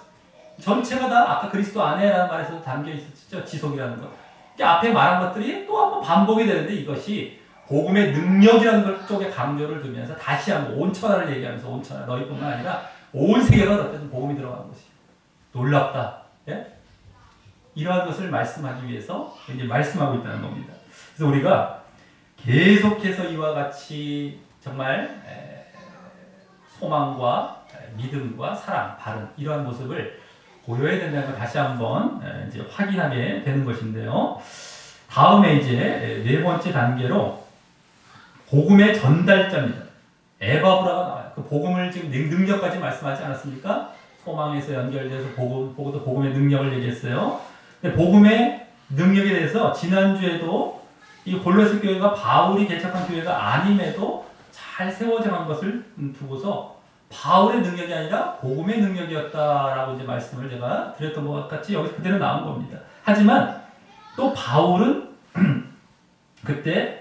A: 전체가 다 아까 그리스도 안에라는 말에서 담겨 있었죠. 지속이라는 것. 그러니까 앞에 말한 것들이 또 한 번 반복이 되는데 이것이 복음의 능력이라는 것 쪽에 강조를 두면서 다시 한번 온 천하를 얘기하면서 온 천하, 너희뿐만 아니라 온 세계가 어쨌든 복음이 들어가는 것이 놀랍다. 예? 이러한 것을 말씀하기 위해서 이제 말씀하고 있다는 겁니다. 그래서 우리가 계속해서 이와 같이 정말 소망과 믿음과 사랑, 바른 이러한 모습을 보여야 된다는 걸 다시 한번 이제 확인하게 되는 것인데요. 다음에 이제 네 번째 단계로 복음의 전달자입니다. 에바브라가 나와요. 그 복음을 지금 능력까지 말씀하지 않았습니까? 소망에서 연결돼서 복음의 능력을 얘기했어요. 근데 복음의 능력에 대해서 지난주에도 이 골로새 교회가 바울이 개척한 교회가 아님에도 잘 세워져 간 것을 두고서 바울의 능력이 아니라 복음의 능력이었다라고 이제 말씀을 제가 드렸던 것 같이 여기서 그대로 나온 겁니다. 하지만 또 바울은 그때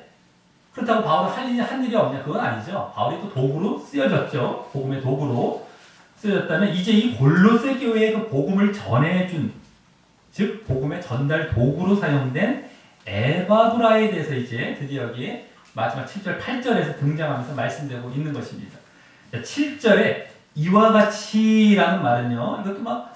A: 그렇다고 바울은 한 일이 없냐? 그건 아니죠. 바울이 또 도구로 쓰여졌죠. 복음의 도구로 쓰여졌다면 이제 이 골로새 교회에 그 복음을 전해준, 즉 복음의 전달 도구로 사용된 에바브라에 대해서 이제 드디어 여기에 마지막 7절, 8절에서 등장하면서 말씀되고 있는 것입니다. 7절에 이와 같이라는 말은요, 이것도 막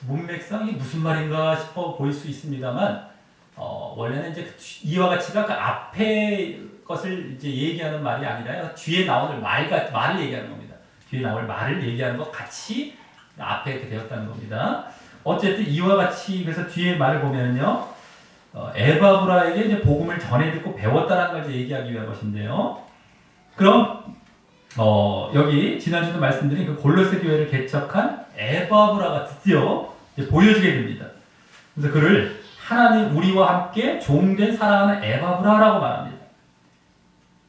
A: 문맥상 이게 무슨 말인가 싶어 보일 수 있습니다만, 원래는 이제 이와 같이가 그 앞에 것을 이제 얘기하는 말이 아니라 뒤에 나오는 말을 얘기하는 겁니다. 뒤에 나올 말을 얘기하는 것 같이 앞에 이렇게 되었다는 겁니다. 어쨌든 이와 같이, 그래서 뒤에 말을 보면요, 에바브라에게 이제 복음을 전해 듣고 배웠다는 걸 이제 얘기하기 위한 것인데요. 그럼 여기 지난주도 말씀드린 그 골로새 교회를 개척한 에바브라가 드디어 이제 보여지게 됩니다. 그래서 그를 하나님 우리와 함께 종된 사랑하는 에바브라라고 말합니다.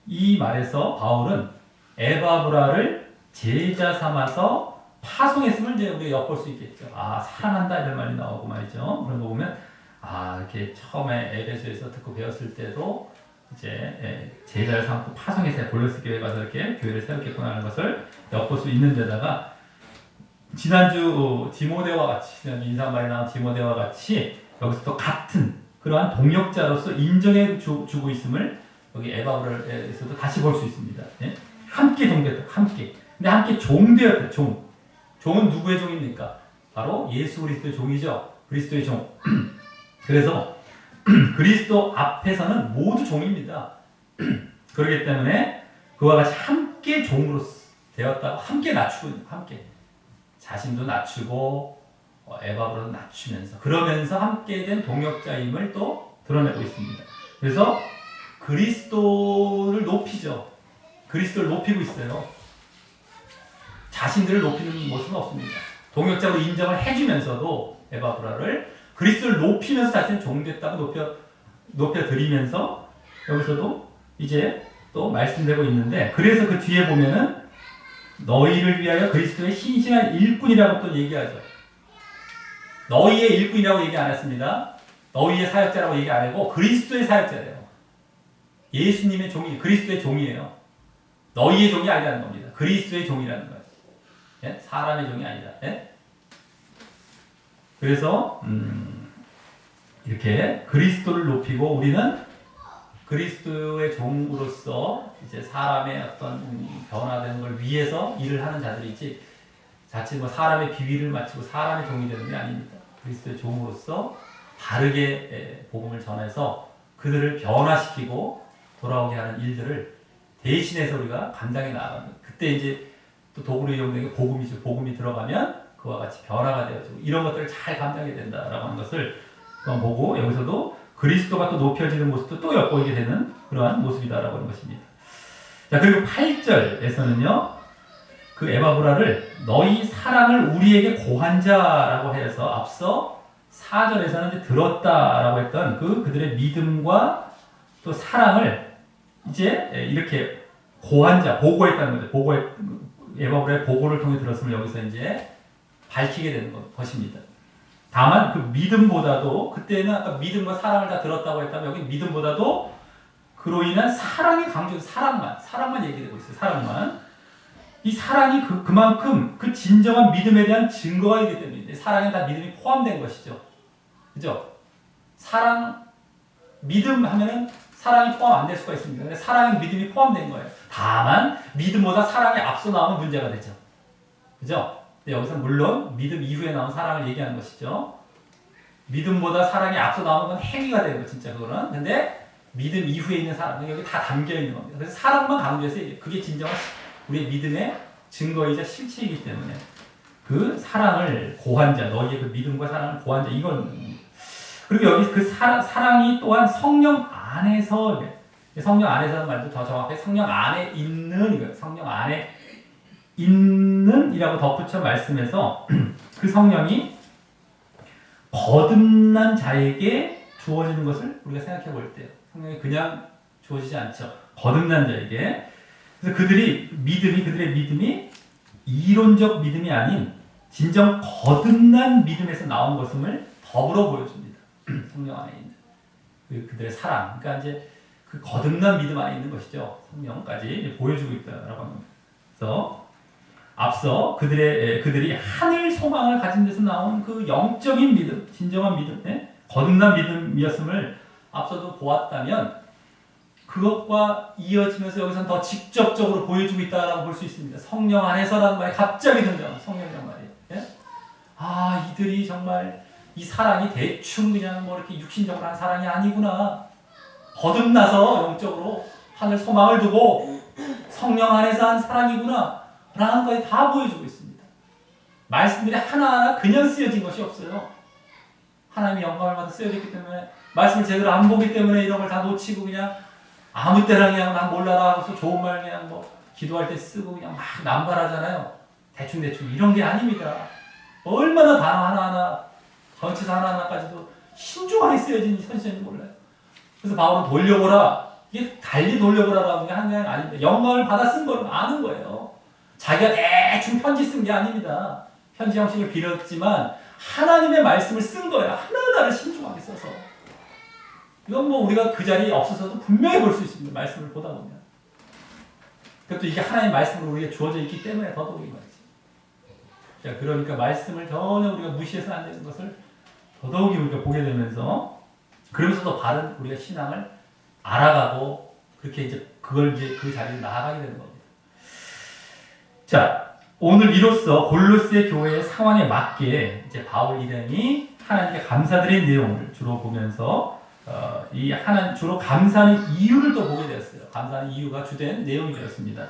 A: 이 말에서 바울은 에바브라를 제자 삼아서 파송했음을 이제 우리가 엿볼 수 있겠죠. 아, 사랑한다 이런 말이 나오고 말이죠. 그런 거 보면 이렇게 처음에 에베소에서 듣고 배웠을 때도 이제 제자를 삼고 파송해서 골로새 교회에 가서 이렇게 교회를 세웠겠구나 하는 것을 엿볼 수 있는 데다가 지난주 디모데와 같이, 지난주 인사말에 나온 디모데와 같이 여기서 또 같은 그러한 동역자로서 인정해 주고 있음을 여기 에바브라에서도 다시 볼 수 있습니다. 예? 함께 종되었다. 함께. 근데 함께 종되었다. 종은 누구의 종입니까? 바로 예수 그리스도의 종이죠. 그리스도의 종. 그래서 그리스도 앞에서는 모두 종입니다. 그렇기 때문에 그와 같이 함께 종으로 되었다고 함께 낮추고 함께 자신도 낮추고 에바브라도 낮추면서 그러면서 함께 된 동역자임을 또 드러내고 있습니다. 그래서 그리스도를 높이죠. 그리스도를 높이고 있어요. 자신들을 높이는 모습은 없습니다. 동역자로 인정을 해주면서도 에바브라를 그리스도를 높이면서 자신을 종됐다고 높여드리면서 여기서도 이제 또 말씀되고 있는데, 그래서 그 뒤에 보면은 너희를 위하여 그리스도의 신실한 일꾼이라고 또 얘기하죠. 너희의 일꾼이라고 얘기 안 했습니다. 너희의 사역자라고 얘기 안 하고 그리스도의 사역자래요. 예수님의 종이 그리스도의 종이에요. 너희의 종이 아니라는 겁니다. 그리스도의 종이라는 거예요. 예? 사람의 종이 아니라. 예? 그래서 이렇게 그리스도를 높이고 우리는 그리스도의 종으로서 이제 사람의 어떤 변화되는 걸 위해서 일을 하는 자들이지 자칫 사람의 비위를 맞추고 사람의 종이 되는 게 아닙니다. 그리스도의 종으로서 바르게 복음을 전해서 그들을 변화시키고 돌아오게 하는 일들을 대신해서 우리가 감당해 나가는, 그때 이제 또 도구로 이용되는 게 복음이죠. 복음이 들어가면 그와 같이 변화가 되어지고 이런 것들을 잘 감당하게 된다라고 하는 것을 보고 여기서도 그리스도가 또 높여지는 모습도 또 엿보이게 되는 그러한 모습이다라고 하는 것입니다. 자, 그리고 8절에서는요. 그 에바브라를 너희 사랑을 우리에게 고한 자라고 해서 앞서 4절에서는 이제 들었다라고 했던 그들의 믿음과 또 사랑을 이제 이렇게 고한 자, 보고했다는 거죠. 에바브라의 보고를 통해 들었음을 여기서 이제 밝히게 되는 것입니다. 다만 그 믿음보다도 그때는 아까 믿음과 사랑을 다 들었다고 했다면 여기 믿음보다도 그로 인한 사랑이 강조, 사랑만 얘기되고 있어요. 사랑만. 이 사랑이 그만큼 그 진정한 믿음에 대한 증거가 있기 때문에 사랑에 다 믿음이 포함된 것이죠. 그죠? 믿음 하면은 사랑이 포함 안 될 수가 있습니다. 근데 사랑에 믿음이 포함된 거예요. 다만 믿음보다 사랑이 앞서 나오면 문제가 되죠. 그죠? 근데 여기서 물론 믿음 이후에 나온 사랑을 얘기하는 것이죠. 믿음보다 사랑이 앞서 나오는 건 행위가 되는 거 진짜 그거는. 근데 믿음 이후에 있는 사랑은 여기 다 담겨 있는 겁니다. 그래서 사랑만 강조해서 그게 진정한 우리의 믿음의 증거이자 실체이기 때문에 그 사랑을 고한 자, 너희의 그 믿음과 사랑을 고한 자 이건. 그리고 여기 그 사랑이 또한 성령 안에서는 말도 더 정확하게 성령 안에 있는 이거 성령 안에 있는이라고 덧붙여 말씀해서 그 성령이 거듭난 자에게 주어지는 것을 우리가 생각해 볼 때요. 성령이 그냥 주어지지 않죠. 거듭난 자에게. 그래서 그들의 믿음이 이론적 믿음이 아닌 진정 거듭난 믿음에서 나온 것임을 더불어 보여줍니다. 성령 안에 있는 그들의 사랑. 그러니까 이제 그 거듭난 믿음 안에 있는 것이죠. 성령까지 보여주고 있다라고 합니다. 그래서 앞서 그들이 하늘 소망을 가진 데서 나온 그 영적인 믿음, 진정한 믿음, 거듭난 믿음이었음을 앞서도 보았다면 그것과 이어지면서 여기서는 더 직접적으로 보여주고 있다라고 볼 수 있습니다. 성령 안에서라는 말이 갑자기 등장합니다. 성령이라는 말이. 이들이 정말 이 사랑이 대충 그냥 뭐 이렇게 육신적으로 한 사랑이 아니구나. 거듭나서 영적으로 하늘 소망을 두고 성령 안에서 한 사랑이구나. 라는 것이 다 보여주고 있습니다. 말씀들이 하나하나 그냥 쓰여진 것이 없어요. 하나님의 영광을 받아 쓰여졌기 때문에 말씀을 제대로 안 보기 때문에 이런 걸 다 놓치고 그냥 아무 때나 그냥 난 몰라라 하고서 좋은 말 그냥 뭐 기도할 때 쓰고 그냥 막 남발하잖아요. 대충 이런 게 아닙니다. 얼마나 단어 하나하나 전체사 하나하나까지도 신중하게 쓰여진 현실인지 몰라요. 그래서 바울은 돌려보라. 이게 달리 돌려보라라는 게 한 게 아닙니다. 영광을 받아 쓴 걸 아는 거예요. 자기가 대충 편지 쓴 게 아닙니다. 편지 형식을 빌었지만 하나님의 말씀을 쓴 거예요. 하나하나를 신중하게 써서. 이건 뭐 우리가 그 자리에 없어서도 분명히 볼 수 있습니다. 말씀을 보다 보면. 그것도 이게 하나님의 말씀으로 우리가 주어져 있기 때문에 더더욱인 거지. 자, 그러니까 말씀을 전혀 우리가 무시해서는 안 되는 것을 더더욱이 우리가 보게 되면서 그러면서도 바른 우리가 신앙을 알아가고 그렇게 이제 그 자리로 나아가게 되는 겁니다. 자, 오늘 이로써 골로새 교회의 상황에 맞게 이제 바울 일행이 하나님께 감사드린 내용을 주로 보면서 주로 감사하는 이유를 또 보게 되었어요. 감사하는 이유가 주된 내용이 되었습니다.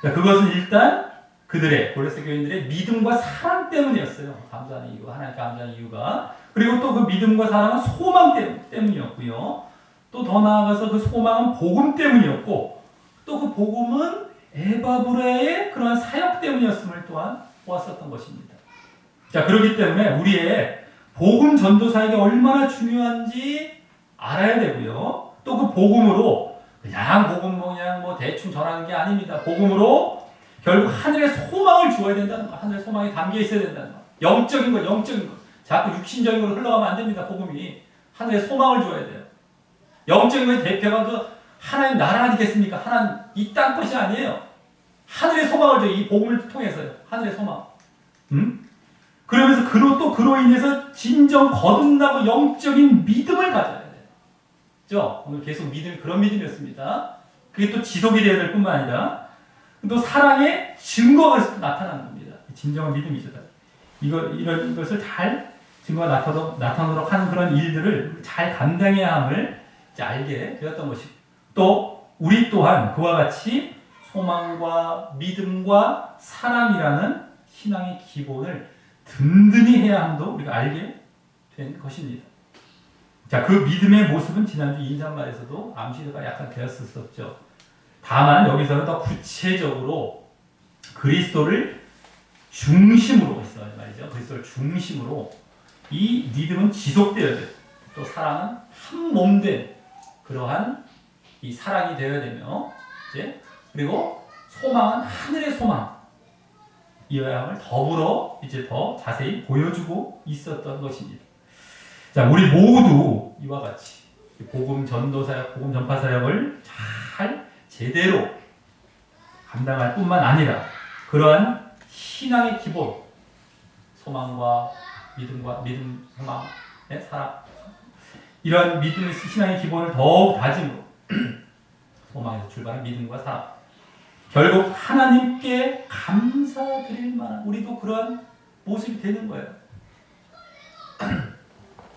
A: 그것은 일단 골로새 교인들의 믿음과 사랑 때문이었어요. 감사하는 이유가 하나님께 감사하는 이유가. 그리고 또 그 믿음과 사랑은 소망 때문이었고요. 또 더 나아가서 그 소망은 복음 때문이었고 또 그 복음은 에바브라의 그러한 사역 때문이었음을 또한 보았었던 것입니다. 자, 그렇기 때문에 우리의 복음 전도사에게 얼마나 중요한지 알아야 되고요. 또 그 복음으로 그냥 대충 전하는 게 아닙니다. 복음으로 결국 하늘의 소망을 주어야 된다는 거. 하늘의 소망이 담겨 있어야 된다는 거. 영적인 거. 자꾸 육신적인 걸로 흘러가면 안 됩니다. 복음이. 하늘의 소망을 주어야 돼요. 영적인 것의 대표가 그 하나님 나라 아니겠습니까? 하나님 이 땅 것이 아니에요. 하늘의 소망을 줘요. 이 복음을 통해서요. 하늘의 소망. 그러면서 그로 인해서 진정 거듭나고 영적인 믿음을 가져야 돼요. 그죠? 오늘 계속 그런 믿음이었습니다. 그게 또 지속이 되어야 될 뿐만 아니라 또 사랑의 증거가 나타나는 겁니다. 진정한 믿음이죠. 이런 것을 잘 증거가 나타나도록 하는 그런 일들을 잘 감당해야 함을 이제 알게 되었던 것이고 또 우리 또한 그와 같이 소망과 믿음과 사랑이라는 신앙의 기본을 든든히 해야 함도 우리가 알게 된 것입니다. 자, 그 믿음의 모습은 지난주 인사말에서도 암시가 약간 되었었죠. 다만 여기서는 더 구체적으로 그리스도를 중심으로 있어요 말이죠. 그리스도를 중심으로 이 믿음은 지속되어야 돼요. 또 사랑은 한 몸된 그러한 이 사랑이 되어야 되며, 이제 그리고 소망은 하늘의 소망이어야 함을 더불어 이제 더 자세히 보여주고 있었던 것입니다. 자, 우리 모두 이와 같이 복음 전도 사역, 복음 전파 사역을 잘 제대로 감당할 뿐만 아니라 그러한 신앙의 기본, 소망과 믿음, 소망, 사랑, 이런 믿음의 신앙의 기본을 더욱 다짐으로 소망에서 출발한 믿음과 사랑, 결국 하나님께 감사드릴 만한 우리도 그러한 모습이 되는 거예요.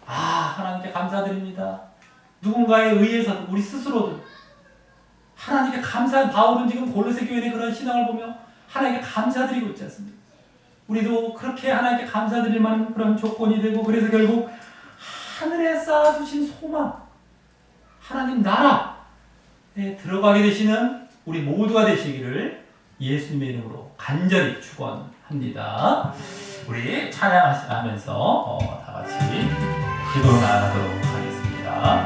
A: 하나님께 감사드립니다. 누군가에 의해서 우리 스스로도 하나님께 감사한 바울은 지금 골로새 교회의 그런 신앙을 보며 하나님께 감사드리고 있지 않습니까? 우리도 그렇게 하나님께 감사드릴 만한 그런 조건이 되고, 그래서 결국 하늘에 쌓아두신 소망, 하나님 나라에 들어가게 되시는 우리 모두가 되시기를 예수님의 이름으로 간절히 축원합니다. 우리 찬양하면서 다 같이 기도를 나누도록 하겠습니다.